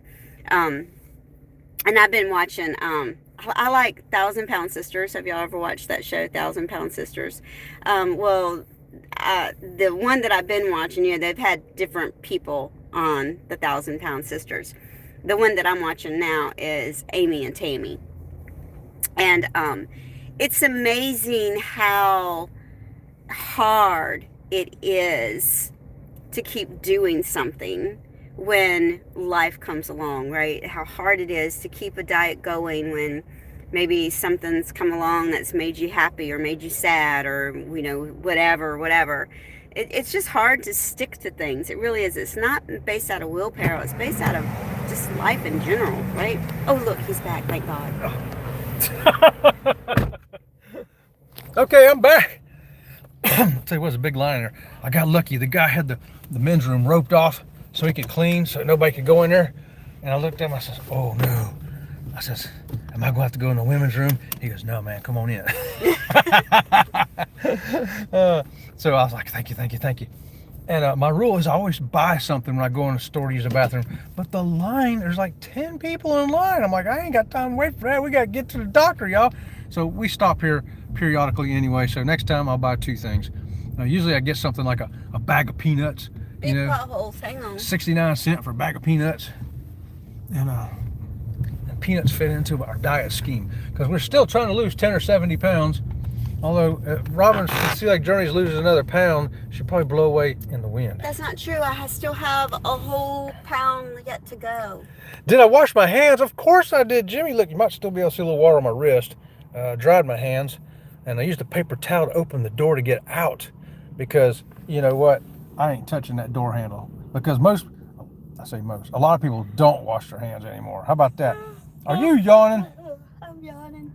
And I've been watching, I like 1,000 Pound Sisters. Have y'all ever watched that show, 1,000 Pound Sisters? The one that I've been watching, you know, they've had different people on the 1,000 Pound Sisters. The one that I'm watching now is Amy and Tammy. And, it's amazing how hard it is to keep doing something when life comes along, right? How hard it is to keep a diet going when maybe something's come along that's made you happy or made you sad, or, you know, whatever. It's just hard to stick to things. It really is. It's not based out of willpower. It's based out of just life in general, right? Oh, look, he's back. Thank God. Okay, I'm back. Tell you what's a big line in there. I got lucky. The guy had the men's room roped off so he could clean, so nobody could go in there. And I looked at him, I says, oh no. I says, am I going to have to go in the women's room? He goes, no, man, come on in. So I was like, thank you. And my rule is I always buy something when I go in the store to use the bathroom. But the line, there's like 10 people in line. I'm like, I ain't got time to wait for that. We got to get to the doctor, y'all. So we stop here periodically anyway. So next time I'll buy 2 things. Usually I get something like a bag of peanuts. Big potholes, hang on. 69 cents for a bag of peanuts. and peanuts fit into our diet scheme because we're still trying to lose 10 or 70 pounds. Although Robin can see like Journey's loses another pound, she'll probably blow away in the wind. That's not true. I still have a whole pound yet to go. Did I wash my hands? Of course I did, Jimmy. Look, you might still be able to see a little water on my wrist. Dried my hands, and I used a paper towel to open the door to get out because, you know what? I ain't touching that door handle because a lot of people don't wash their hands anymore. How about that? Are you yawning? I'm yawning.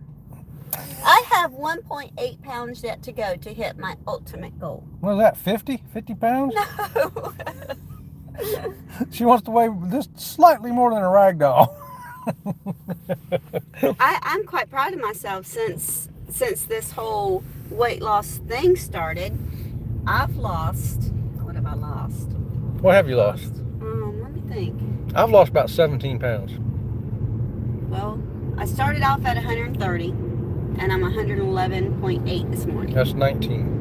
I have 1.8 pounds yet to go to hit my ultimate goal. What is that, 50? 50 pounds? No. She wants to weigh just slightly more than a rag doll. I'm quite proud of myself since this whole weight loss thing started. I've lost, what have I lost? What have you lost? Let me think. I've lost about 17 pounds. Well, I started off at 130, and I'm 111.8 this morning. That's 19.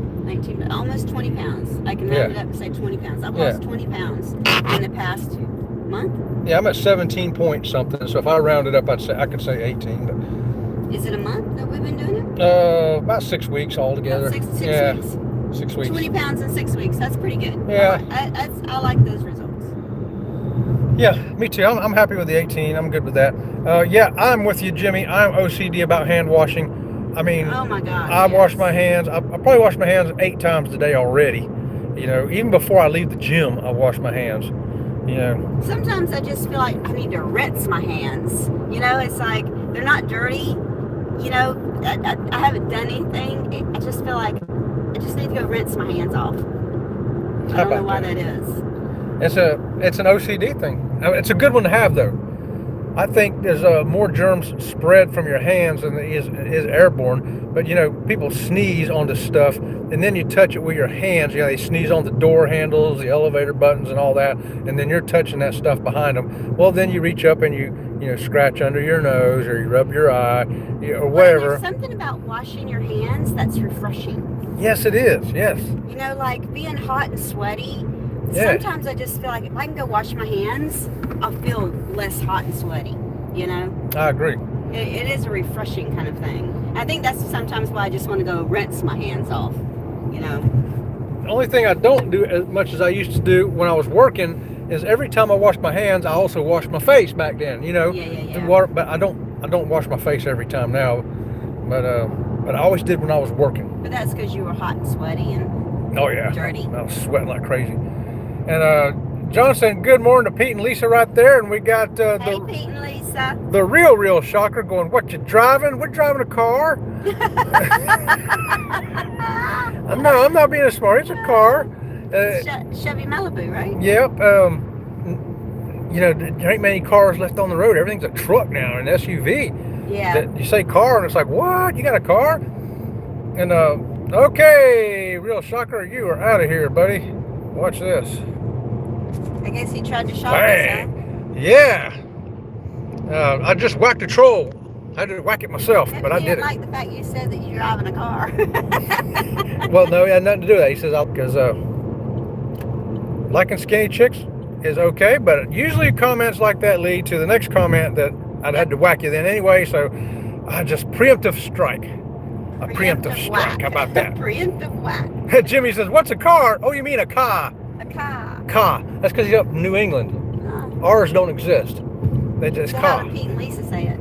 Almost 20 pounds. I can round it up and say 20 pounds. I've lost 20 pounds in the past month. Yeah, I'm at 17 point something. So if I round it up, I could say 18. But is it a month that we've been doing it? About 6 weeks altogether. About six weeks. 6 weeks. 20 pounds in 6 weeks. That's pretty good. Yeah. I like those results. Yeah, me too. I'm happy with the 18. I'm good with that. Yeah, I'm with you, Jimmy. I'm OCD about hand washing. I mean, oh my God, I wash my hands. I probably wash my hands 8 times a day already. You know, even before I leave the gym, I wash my hands. You know. Sometimes I just feel like I need to rinse my hands. You know, it's like they're not dirty. You know, I haven't done anything. I just feel like I just need to go rinse my hands off. I don't know why that is. It's an OCD thing. It's a good one to have, though. I think there's more germs spread from your hands than is airborne. But, you know, people sneeze onto stuff, and then you touch it with your hands. You know, they sneeze on the door handles, the elevator buttons, and all that, and then you're touching that stuff behind them. Well, then you reach up and you scratch under your nose or you rub your eye or whatever. There's something about washing your hands that's refreshing. Yes, it is. Yes. You know, like being hot and sweaty. Yeah. Sometimes I just feel like if I can go wash my hands, I'll feel less hot and sweaty, you know? I agree. It is a refreshing kind of thing. I think that's sometimes why I just want to go rinse my hands off, you know? The only thing I don't do as much as I used to do when I was working is every time I wash my hands, I also wash my face back then, you know? Yeah. But I don't wash my face every time now, but I always did when I was working. But that's because you were hot and sweaty and dirty. I was sweating like crazy. And John said, good morning to Pete and Lisa right there. And we got hey, Pete and Lisa. The real shocker going, what, you driving? We're driving a car. No, I'm not being a smart. It's a car. Chevy Malibu, right? Yep. You know, there ain't many cars left on the road. Everything's a truck now, an SUV. Yeah. You say car, and it's like, what? You got a car? And, okay, real shocker, you are out of here, buddy. Watch this. I guess he tried to shock us, huh? Yeah. I just whacked a troll. I had to whack it myself, but I did it. I like the fact you said that you're driving a car. Well, no, he had nothing to do with that. He says, because liking skinny chicks is okay, but usually comments like that lead to the next comment that I'd had to whack you then anyway, so I just preemptive strike. A preemptive strike. How about that? Preemptive whack. Jimmy says, what's a car? Oh, you mean a car. A car. Car. That's because he's up in New England. Oh. Ours don't exist. They just So car. how do Pete and Lisa say it?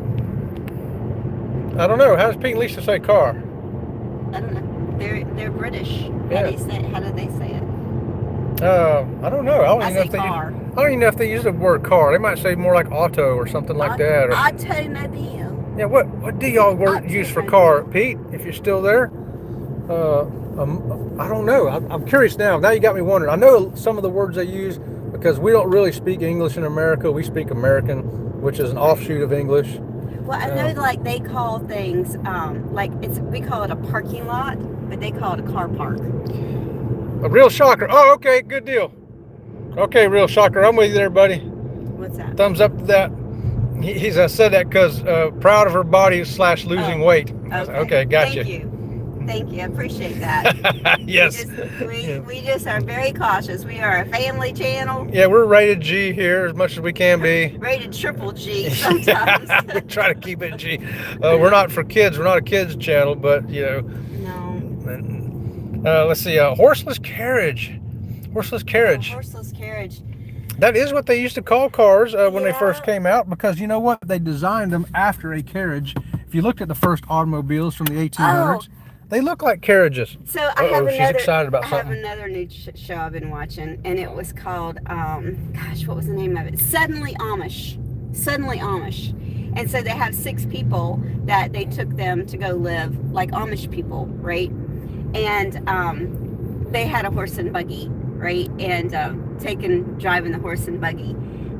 I don't know. How does Pete and Lisa say car? I don't know. They're British. Yeah. How do they say it? I don't know. I say car. I don't even know if they use the word car. They might say more like auto or something like that. Or, Automobile. yeah. What do y'all use for car, Pete? If you're still there. I don't know. I'm curious now. Now you got me wondering. I know some of the words they use because we don't really speak English in America. We speak American, which is an offshoot of English. Well, I know like they call things we call it a parking lot, but they call it a car park. A real shocker. Oh, okay, good deal. Okay, real shocker. I'm with you there, buddy. What's that? Thumbs up to that. He's said that because proud of her body / losing weight. Okay, Okay, gotcha. Thank you. Thank you. I appreciate that. Yes. We just are very cautious. We are a family channel. Yeah, we're rated G here as much as we can be. Rated triple G sometimes. We try to keep it G. We're not for kids. We're not a kids channel, but No. Let's see. Horseless carriage. Horseless carriage. Horseless carriage. That is what they used to call cars when they Yeah. first came out, because you know what? They designed them after a carriage. If you looked at the first automobies from the 1800s, they look like carriages. So I have she's another. excited about I have something. another new show I've been watching, and it was called, gosh, what was the name of it? Suddenly Amish. Suddenly Amish. And so they have 6 people that they took them to go live like Amish people, right? And they had a horse and buggy, right? And driving the horse and buggy,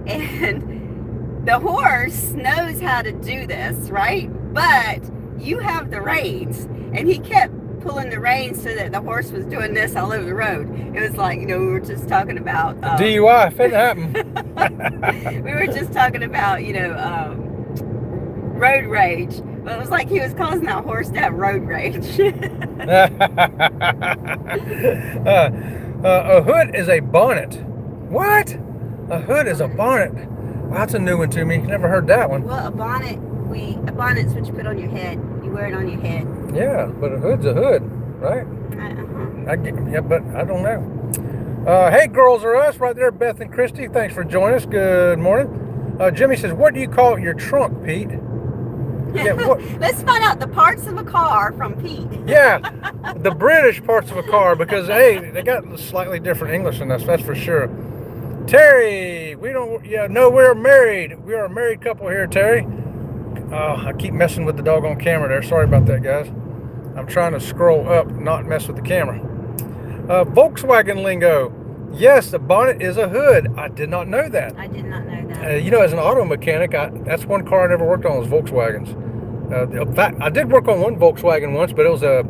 and the horse knows how to do this, right? But you have the reins, and he kept pulling the reins so that the horse was doing this all over the road. It was like, we were just talking about DUI, if it happened. we were just talking about, road rage. But it was like he was causing that horse to have road rage. A hood is a bonnet. What? A hood is a bonnet. Well, that's a new one to me. Never heard that one. Well, a bonnet's what you put on your head. You wear it on your head. Yeah, but a hood's a hood, right? Yeah, but I don't know. Hey, Girls Are Us, right there, Beth and Christy. Thanks for joining us. Good morning. Jimmy says, what do you call your trunk, Pete? Yeah, what? Let's find out the parts of a car from Pete. Yeah, the British parts of a car, because, hey, they got slightly different English than us, that's for sure. Terry, we're married. We are a married couple here, Terry. I keep messing with the doggone camera there. Sorry about that, guys. I'm trying to scroll up, not mess with the camera. Volkswagen lingo. Yes, the bonnet is a hood. I did not know that. I did not know that. As an auto mechanic, that's one car I never worked on, was Volkswagens. In fact, I did work on one Volkswagen once, but it was a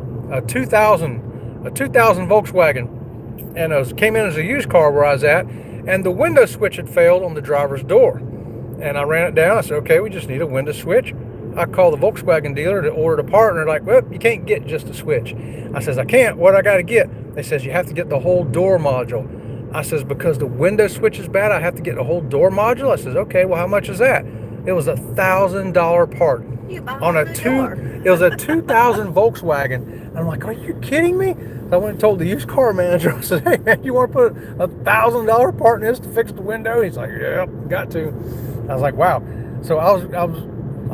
2000 Volkswagen, and it came in as a used car where I was at, and the window switch had failed on the driver's door, and I ran it down. I said, okay, we just need a window switch. I called the Volkswagen dealer to order the part, and they're like, well, you can't get just a switch. I says, I can't. What I got to get? They says, you have to get the whole door module. I says, because the window switch is bad, I have to get the whole door module. I says, okay, well, how much is that? It was $1,000 part on a it was a 2000 Volkswagen. I'm like, are you kidding me? I went and told the used car manager. I said, hey man, you want to put $1,000 part in this to fix the window? He's like, yeah, got to. I was like, wow. So I was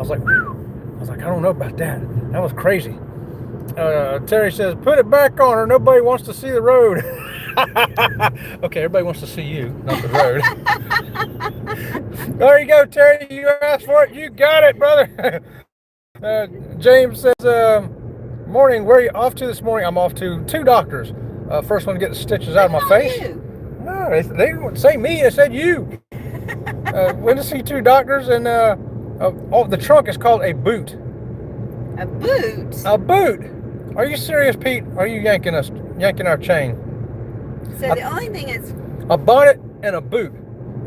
like, I don't know about that. That was crazy. Terry says, put it back on or nobody wants to see the road. Okay, everybody wants to see you, not the road. There you go, Terry. You asked for it. You got it, brother. James says, morning, where are you off to this morning? I'm off to 2 doctors. First one to get the stitches out of my face. You. No, they didn't say me. They said you. Went to see 2 doctors, and the trunk is called a boot. A boot? A boot. Are you serious, Pete? Are you yanking our chain? So the only thing is, a bonnet and a boot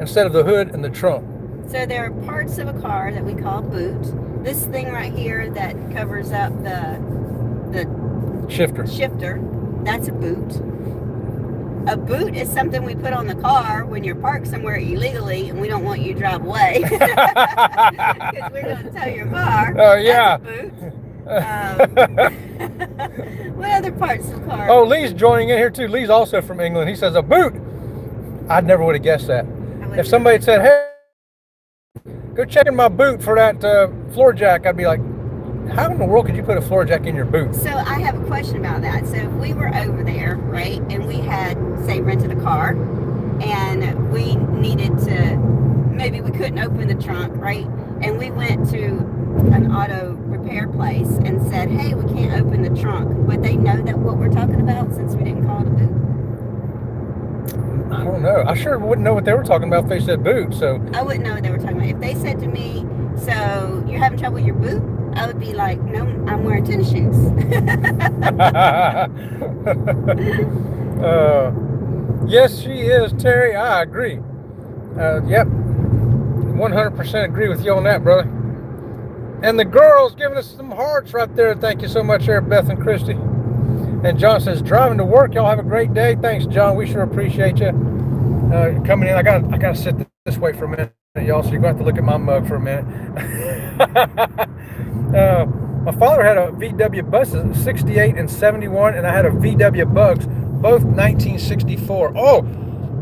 instead of the hood and the trunk. so there are parts of a car that we call boot. This thing right here that covers up the Shifter. That's a boot. A boot is something we put on the car when you're parked somewhere illegally and we don't want you to drive away. Because we're going to tow your car. Oh, yeah. That's a boot. What other parts of the car? Oh, Lee's joining in here too. Lee's also from England. He says a boot. I never would have guessed that. If somebody had said, hey, go check in my boot for that floor jack, I'd be like, how in the world could you put a floor jack in your boot? So I have a question about that. So if we were over there, right, and we had, say, rented a car, and we needed to, maybe we couldn't open the trunk, right, and we went to an auto repair place and said, hey, we can't open the trunk, would they know that what we're talking about since we didn't call it a boot? I don't know. I sure wouldn't know what they were talking about if they said boot. So I wouldn't know what they were talking about. If they said to me, so you're having trouble with your boot? I would be like, no, I'm wearing tennis shoes. Yes, she is, Terry. I agree. Yep. 100% agree with you on that, brother. And the girls giving us some hearts right there. Thank you so much there, Beth and Christy. And John says, driving to work. Y'all have a great day. Thanks, John. We sure appreciate you coming in. I gotta sit this way for a minute, y'all. So you're gonna have to look at my mug for a minute. My father had a VW buses, 68 and 71, and I had a VW Bugs, both 1964. Oh,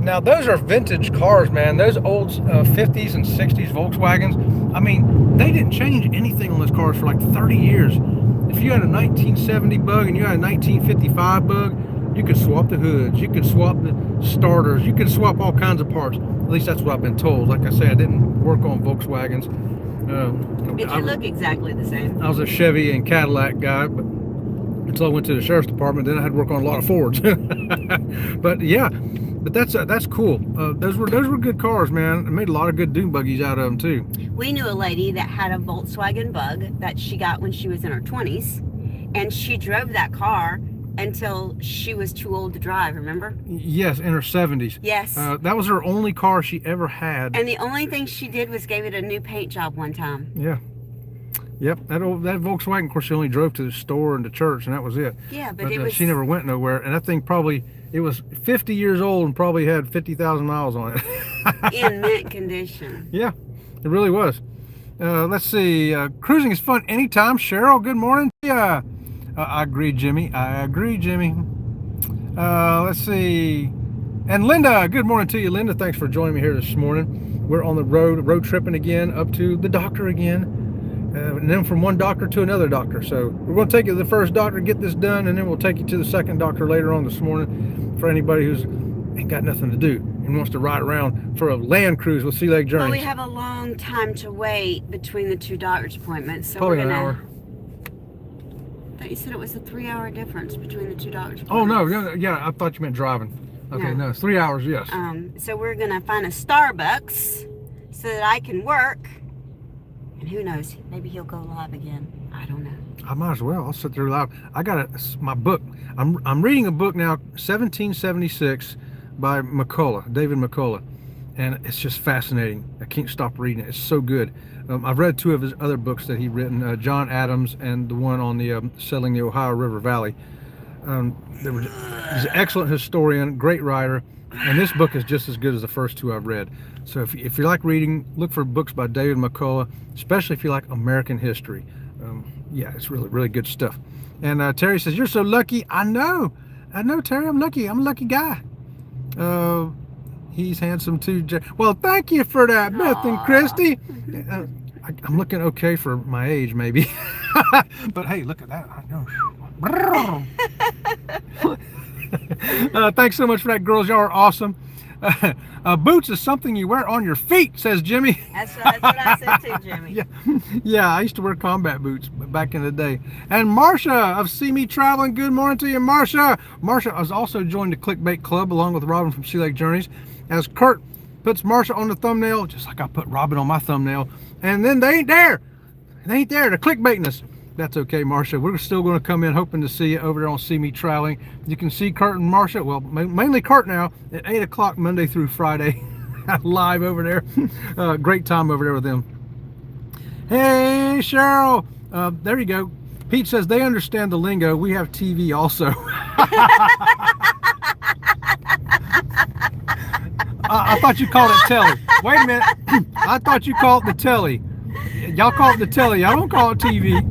now those are vintage cars, man. Those old 50s and 60s Volkswagens. I mean, they didn't change anything on those cars for like 30 years. If you had a 1970 Bug and you had a 1955 Bug, you could swap the hoods, you could swap the starters, you could swap all kinds of parts. At least that's what I've been told. Like I say, I didn't work on Volkswagens. But you look exactly the same. I was a Chevy and Cadillac guy, but until I went to the sheriff's department, then I had to work on a lot of Fords. But yeah, but that's cool. Those were good cars, man. I made a lot of good dune buggies out of them too. We knew a lady that had a Volkswagen Bug that she got when she was in her 20s, and she drove that car until she was too old to drive, remember? Yes, in her 70s. Yes. That was her only car she ever had. And the only thing she did was gave it a new paint job one time. Yeah. Yep, that Volkswagen, of course, she only drove to the store and to church, and that was it. Yeah, but it was... she never went nowhere, and that thing probably, it was 50 years old and probably had 50,000 miles on it. In mint condition. Yeah, it really was. Let's see, cruising is fun anytime. Cheryl, good morning. Yeah. I agree, Jimmy. Let's see. And Linda, good morning to you, Linda. Thanks for joining me here this morning. We're on the road tripping again, up to the doctor again. And then from one doctor to another doctor. So we're going to take you to the first doctor, get this done, and then we'll take you to the second doctor later on this morning for anybody who's ain't got nothing to do and wants to ride around for a land cruise with Sea Lake Journeys. Well, we have a long time to wait between the two doctor's appointments. So probably we're gonna... an hour. You said it was a 3-hour difference between the two doctors. Oh no, yeah, I thought you meant driving. Okay, no, it's 3 hours, yes. So we're gonna find a Starbucks so that I can work, and who knows, maybe he'll go live again. I don't know. I might as well. I'll sit there live. I got my book. I'm reading a book now, 1776 by McCullough, David McCullough, and it's just fascinating. I can't stop reading it. It's so good. I've read 2 of his other books that he's written, John Adams and the one on the settling the Ohio River Valley. He's an excellent historian, great writer, and this book is just as good as the first 2 I've read. So if you like reading, look for books by David McCullough, especially if you like American history. Yeah, it's really, really good stuff. And Terry says, you're so lucky. I know, Terry, I'm lucky. I'm a lucky guy. He's handsome too. Well, thank you for that, Beth and Christy. I'm looking okay for my age, maybe. But hey, look at that. I know. Thanks so much for that, girls. Y'all are awesome. Boots is something you wear on your feet, says Jimmy. That's what I said too, Jimmy. Yeah, I used to wear combat boots back in the day. And Marsha of See Me Traveling, good morning to you, Marsha. Marsha has also joined the Clickbait Club along with Robin from Sea Lake Journeys. As Kurt puts Marsha on the thumbnail, just like I put Robin on my thumbnail, and then they ain't there. They ain't there. They're clickbaiting us. That's okay, Marsha. We're still going to come in hoping to see you over there on See Me Traveling. You can see Kurt and Marsha, well, mainly Kurt now, at 8 o'clock Monday through Friday, live over there. Great time over there with them. Hey, Cheryl. There you go. Pete says they understand the lingo. We have TV also. I thought you called it telly. Wait a minute. I thought you called it the telly. Y'all call it the telly. I don't call it TV.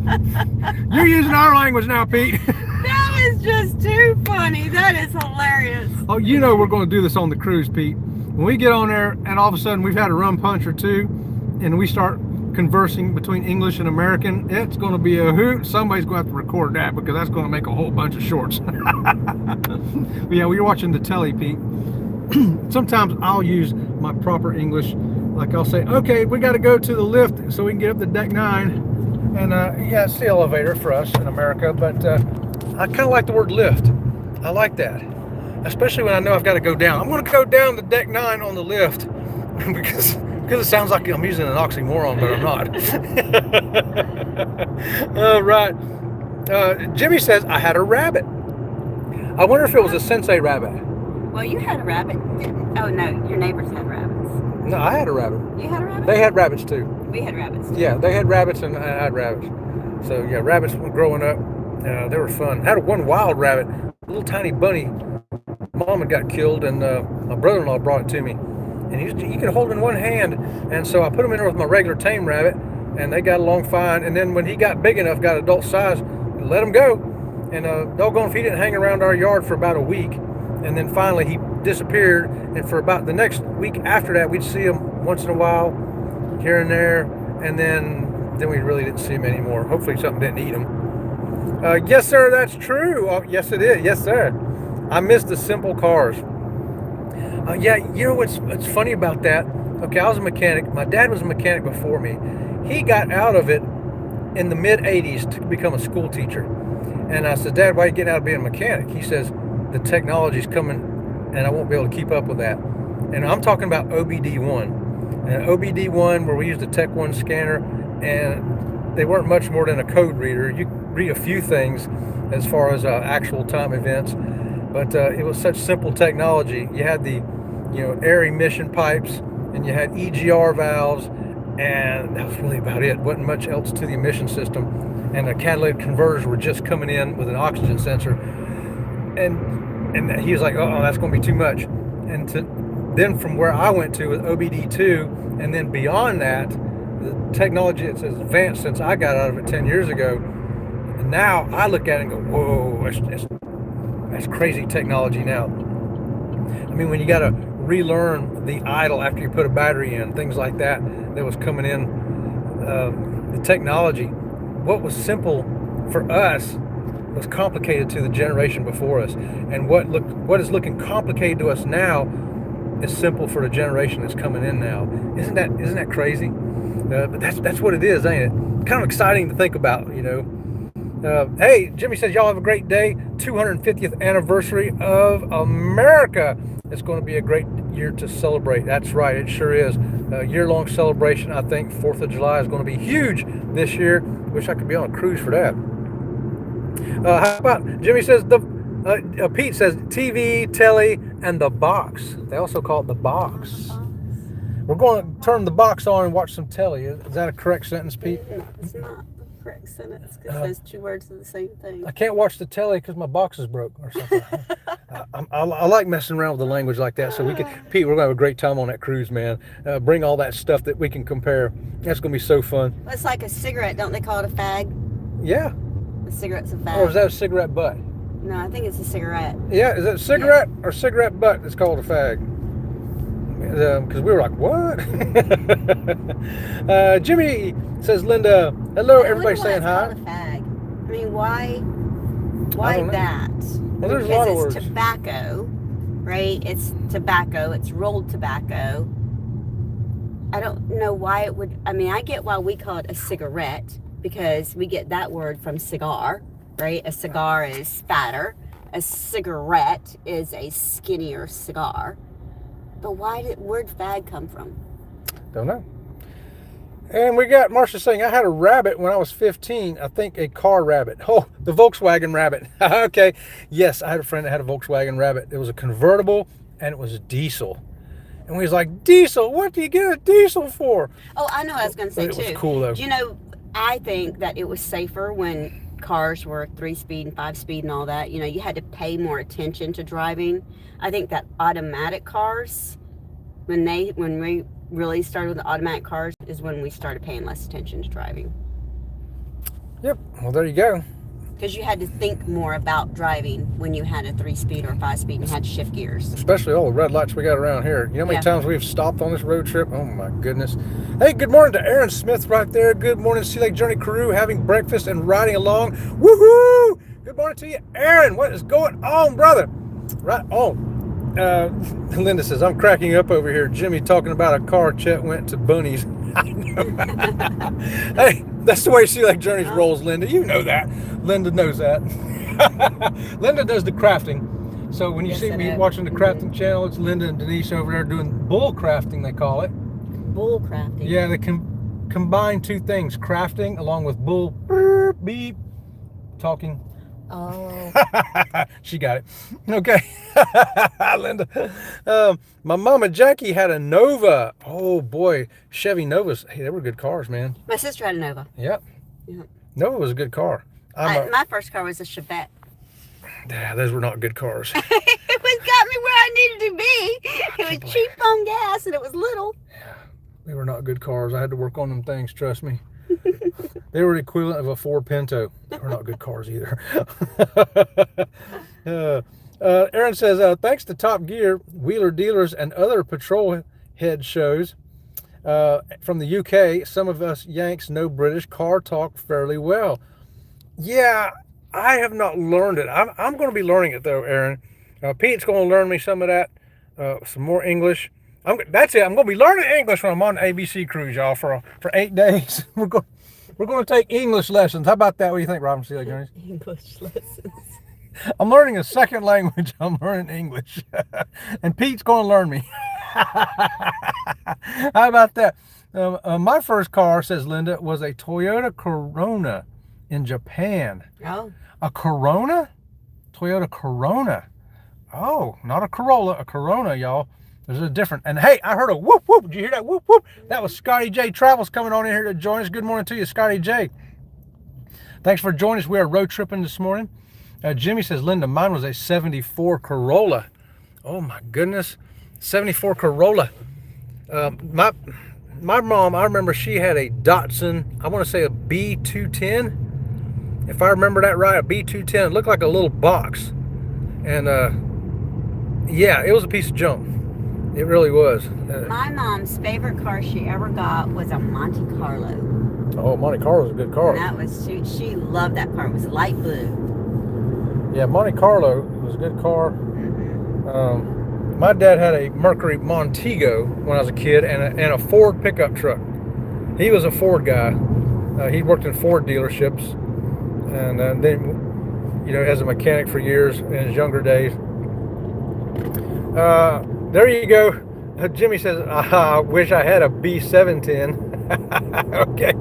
You're using our language now, Pete. That is just too funny. That is hilarious. Oh, you know we're going to do this on the cruise, Pete. When we get on there and all of a sudden we've had a rum punch or 2 and we start conversing between English and American, it's going to be a hoot. Somebody's going to have to record that because that's going to make a whole bunch of shorts. Yeah, we're watching the telly, Pete. Sometimes I'll use my proper English. Like I'll say, okay, we got to go to the lift so we can get up to deck 9. And yeah, it's the elevator for us in America, but I kind of like the word lift. I like that, especially when I know I've got to go down. I'm going to go down to deck 9 on the lift because it sounds like I'm using an oxymoron, but I'm not. All right. Jimmy says, I had a rabbit. I wonder if it was a Sensei rabbit. Well, you had a rabbit. Oh, no, your neighbors had rabbits. No, I had a rabbit. You had a rabbit? They had rabbits too. We had rabbits too. Yeah, they had rabbits and I had rabbits. So yeah, rabbits growing up. They were fun. I had one wild rabbit, a little tiny bunny. Mom had got killed, and my brother-in-law brought it to me. And you could hold him in one hand. And so I put him in there with my regular tame rabbit, and they got along fine. And then when he got big enough, got adult size, let him go. And doggone if he didn't hang around our yard for about a week. And then finally he disappeared. And for about the next week after that, we'd see him once in a while, here and there. And then we really didn't see him anymore. Hopefully something didn't eat him. Yes, sir, that's true. Oh, yes, it is. Yes, sir. I miss the simple cars. Yeah, you know what's funny about that? Okay, I was a mechanic. My dad was a mechanic before me. He got out of it in the mid-'80s to become a school teacher. And I said, Dad, why are you getting out of being a mechanic? He says, the technology's coming and I won't be able to keep up with that. And I'm talking about OBD1. And OBD1, where we used the Tech 1 scanner, and they weren't much more than a code reader. You could read a few things as far as actual time events, but it was such simple technology. You had the air emission pipes, and you had EGR valves, and that was really about it. Wasn't much else to the emission system. And the catalytic converters were just coming in with an oxygen sensor. And he was like, oh, that's going to be too much. And then from where I went to with OBD2, and then beyond that, the technology that's as advanced since I got out of it 10 years ago, and now I look at it and go, whoa, that's crazy technology now. I mean, when you got to relearn the idle after you put a battery in, things like that was coming in, the technology, what was simple for us was complicated to the generation before us, and what is looking complicated to us now is simple for the generation that's coming in now. Isn't that crazy? But that's what it is, ain't it? Kind of exciting to think about, Hey, Jimmy says y'all have a great day. 250th anniversary of America. It's going to be a great year to celebrate. That's right, it sure is. A year-long celebration. I think 4th of July is going to be huge this year. Wish I could be on a cruise for that. How about, Jimmy says, Pete says TV, telly, and the box. They also call it the box. We're going to turn the box on and watch some telly. Is that a correct sentence, Pete? No, it's not the correct sentence because those two words are the same thing. I can't watch the telly because my box is broke or something. I like messing around with the language like that. So Pete, we're going to have a great time on that cruise, man. Bring all that stuff that we can compare. That's going to be so fun. Well, it's like a cigarette. Don't they call it a fag? Yeah. A cigarette's a fag. Or is that a cigarette butt? No, I think it's a cigarette. Yeah, is it a cigarette or cigarette butt that's called a fag? Because we were like, what? Jimmy says, Linda, hello, everybody saying hi. Called a fag. I mean, why that? Well, there's a lot of words. It's tobacco, right? It's tobacco. It's rolled tobacco. I don't know why it would. I mean, I get why we call it a cigarette because we get that word from cigar, right? A cigar is fatter. A cigarette is a skinnier cigar. But where'd fag come from? Don't know. And we got Marcia saying, I had a rabbit when I was 15. I think a car rabbit. Oh, the Volkswagen rabbit. Okay. Yes, I had a friend that had a Volkswagen rabbit. It was a convertible and it was diesel. And we was like, diesel? What do you get a diesel for? Oh, I know what I was going to say, too. It was cool, though. I think that it was safer when cars were 3-speed and 5-speed and all that. You had to pay more attention to driving. I think that automatic cars, when we really started with the automatic cars, is when we started paying less attention to driving. Yep. Well, there you go. Because you had to think more about driving when you had a 3-speed or 5-speed and you had to shift gears. Especially all the red lights we got around here. You know how many times we've stopped on this road trip? Oh my goodness. Hey, good morning to Aaron Smith right there. Good morning, Sea Lake Journey crew, having breakfast and riding along. Woohoo! Good morning to you, Aaron. What is going on, brother? Right on. Linda says, I'm cracking up over here. Jimmy talking about a car. Chet went to Bunny's. I know. Hey, that's the way Sea Lake Journeys rolls, Linda. You know that. Linda knows that. Linda does the crafting. So when you see me watching the crafting channel, it's Linda and Denise over there doing bull crafting, they call it. Bull crafting? Yeah, they can combine two things. Crafting along with bull beep talking. Oh. She got it. Okay. Linda. My mama Jackie had a Nova. Oh boy, Chevy Novas. Hey, they were good cars, man. My sister had a Nova. Yep. Nova was a good car. My first car was a Chevette. Yeah, those were not good cars. It got me where I needed to be. It was cheap on gas and it was little. Yeah, they were not good cars. I had to work on them things, trust me. They were the equivalent of a Ford Pinto. They were not good cars either. Aaron says, thanks to Top Gear, Wheeler Dealers, and other patrol head shows from the UK, some of us Yanks know British car talk fairly well. Yeah, I have not learned it. I'm going to be learning it though, Aaron. Pete's going to learn me some of that, some more English. That's it. I'm going to be learning English when I'm on the ABC cruise, y'all, for 8 days. We're going to take English lessons. How about that? What do you think, Robin Seeley Jones? English lessons. I'm learning a second language. I'm learning English. And Pete's going to learn me. How about that? My first car, says Linda, was a Toyota Corona in Japan. Oh. A Corona? Toyota Corona. Oh, not a Corolla, a Corona, y'all. There's a different. And hey, I heard a whoop whoop. Did you hear that whoop whoop? That was Scotty J Travels coming on in here to join us. Good morning to you, Scotty J. Thanks for joining us. We are road tripping this morning. Jimmy says, Linda, mine was a 74 Corolla. Oh my goodness. 74 Corolla. My mom, I remember she had a Datsun, I want to say a B210. If I remember that right, a B210. It looked like a little box. And yeah, it was a piece of junk. It really was. My mom's favorite car she ever got was a Monte Carlo. Oh, Monte Carlo's a good car. And that was, she loved that car. It was light blue. Yeah, Monte Carlo was a good car. My dad had a Mercury Montego when I was a kid, and a Ford pickup truck. He was a Ford guy. He worked in Ford dealerships, and then, you know, as a mechanic for years in his younger days. There you go. Jimmy says, I wish I had a B710. Okay.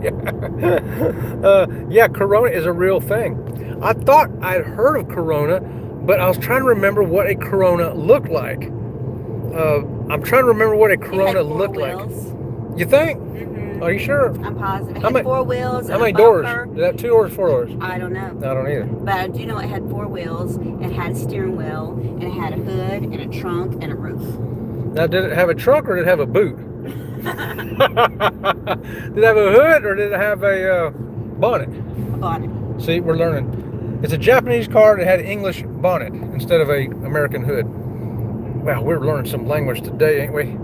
Yeah, Corona is a real thing. I thought I'd heard of Corona, but I was trying to remember what a Corona looked like. I'm trying to remember what a Corona looked like. You think? Mm-hmm. Are you sure? I'm positive. It had 4 wheels. How many doors? Is that 2 or 4 doors? I don't know. I don't either. But I do know it had 4 wheels. It had a steering wheel, and it had a hood, and a trunk, and a roof. Now, did it have a trunk or did it have a boot? Did it have a hood or did it have a bonnet? A bonnet. See, we're learning. It's a Japanese car that had an English bonnet instead of a American hood. Wow, we're learning some language today, ain't we?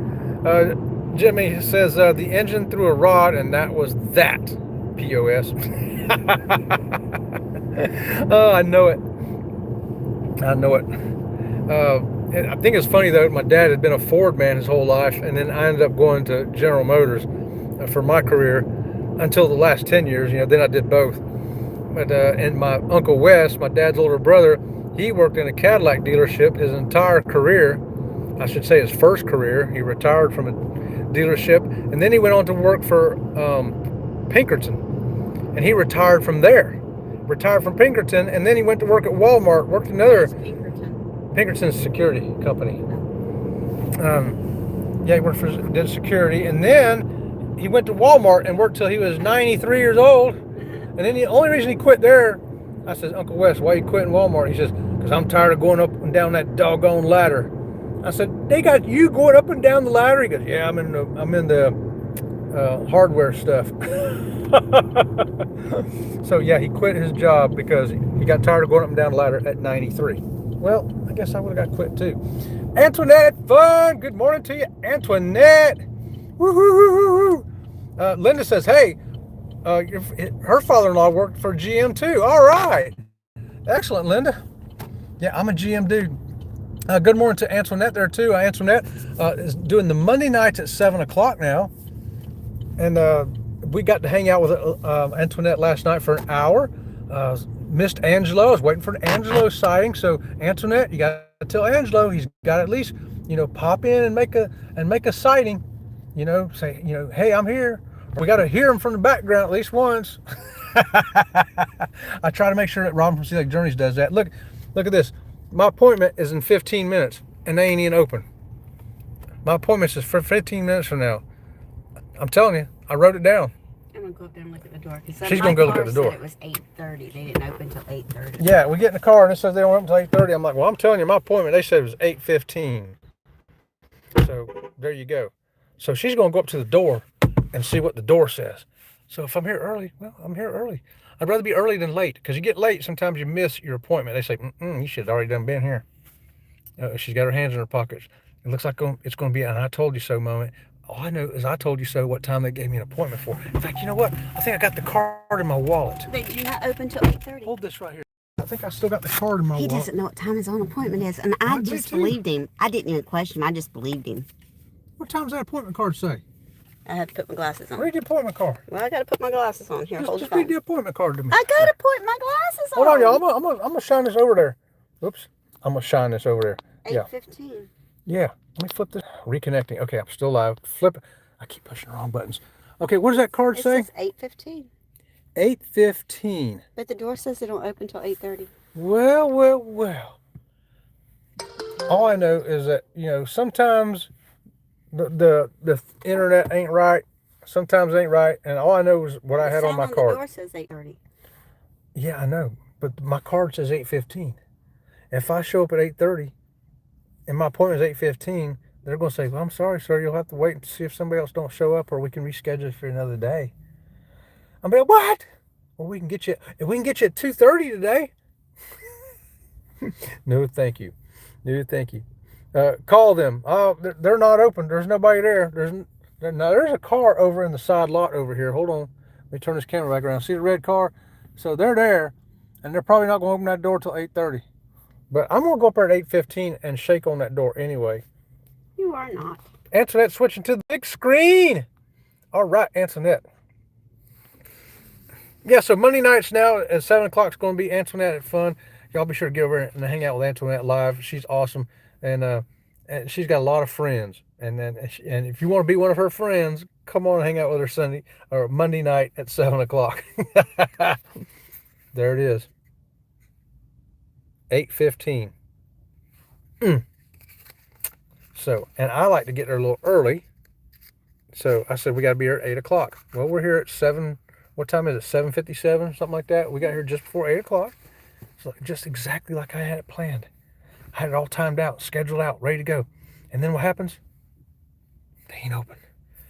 Jimmy says the engine threw a rod, and that was that. POS. Oh, I know it. I know it. And I think it's funny though, my dad had been a Ford man his whole life, and then I ended up going to General Motors for my career until the last 10 years, you know, then I did both. But and my Uncle Wes, my dad's older brother, he worked in a Cadillac dealership his entire career. I should say his first career. He retired from a dealership, and then he went on to work for Pinkerton, and he retired from there. Retired from Pinkerton, and then he went to work at Walmart, worked another Pinkerton's security company. Yeah, he worked for, did security, and then he went to Walmart and worked till he was 93 years old. And then the only reason he quit there, I said, Uncle Wes, why you quitting Walmart? He says, because I'm tired of going up and down that doggone ladder. I said, they got you going up and down the ladder? He goes, yeah, I'm in the hardware stuff. So yeah, he quit his job because he got tired of going up and down the ladder at 93. Well, I guess I would have got quit too. Antoinette Fun, good morning to you, Antoinette. Woo-hoo-hoo-hoo-hoo. Linda says, hey, her father-in-law worked for GM too. All right. Excellent, Linda. Yeah, I'm a GM dude. Good morning to Antoinette there too. Antoinette is doing the Monday nights at 7 o'clock now. And we got to hang out with Antoinette last night for an hour. Missed Angelo. I was waiting for an Angelo sighting. So Antoinette, you got to tell Angelo he's got to at least, you know, pop in and make a sighting. You know, say, you know, hey, I'm here. We got to hear him from the background at least once. I try to make sure that Robin from Select Journeys does that. Look at this. My appointment is in 15 minutes, and they ain't even open. My appointment is for 15 minutes from now. I'm telling you, I wrote it down. Oh my want to go up there and look at the door. She's gonna go look at the door. It was 8:30. They didn't open until 8:30. Yeah, we get in the car and it says they don't open until 8:30. I'm like, well, I'm telling you, my appointment, they said it was 8:15. So there you go. So she's gonna go up to the door and see what the door says. So if I'm here early, well, I'm here early. I'd rather be early than late, because you get late, sometimes you miss your appointment. They say, you should have already done been here. She's got her hands in her pockets. It looks like it's going to be an I told you so moment. All I know is I told you so what time they gave me an appointment for. In fact, you know what? I think I got the card in my wallet. They do not open till 8:30. Hold this right here. I think I still got the card in my wallet. He doesn't know what time his own appointment is. And I just believed him. I didn't even question him. I just believed him. What time does that appointment card say? I had to put my glasses on. Read the appointment card. Well, I got to put my glasses on. Here, hold Just read the appointment card to me. I got to put my glasses on. Hold on, y'all. I'm gonna shine this over there. Oops. I'm gonna shine this over there. 8:15. Yeah. Let me flip this. Reconnecting. Okay, I'm still live. Flip it. I keep pushing the wrong buttons. Okay, what does that card say? It says 8:15. 8:15. But the door says they don't open till 8:30. Well. All I know is that, sometimes the internet ain't right. Sometimes it ain't right. And all I know is what I had on my card. The door says 8:30. Yeah, I know. But my card says 8:15. If I show up at 8:30 and my appointment is 8:15, they're going to say, well, I'm sorry, sir. You'll have to wait and see if somebody else don't show up, or we can reschedule it for another day. I'm like, what? Well, we can get you at 2:30 today. No, thank you. Call them. Oh, they're not open. There's nobody there. There's a car over in the side lot over here. Hold on. Let me turn this camera back around. See the red car? So they're there, and they're probably not going to open that door till 8:30. But I'm going to go up there at 8:15 and shake on that door anyway. You are not. Antoinette switching to the big screen. All right, Antoinette. Yeah, so Monday nights now at 7 o'clock is going to be Antoinette at Fun. Y'all be sure to get over and hang out with Antoinette live. She's awesome, and she's got a lot of friends. And if you want to be one of her friends, come on and hang out with her Monday night at 7 o'clock. There it is. 8:15. So, and I like to get there a little early. So I said we got to be here at 8 o'clock. Well, we're here at 7. What time is it? 7:57, something like that. We got here just before 8 o'clock. So just exactly like I had it planned. I had it all timed out, scheduled out, ready to go. And then what happens? They ain't open.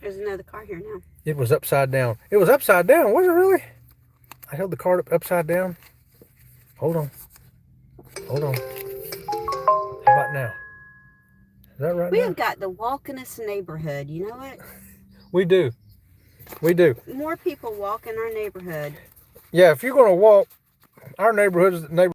There's another car here now. It was upside down. It was upside down, was it really? I held the card up upside down. Hold on. How about now? Is that right? We have got the walkingest neighborhood. You know what? We do. More people walk in our neighborhood. Yeah, if you're going to walk, our neighborhood is the neighborhood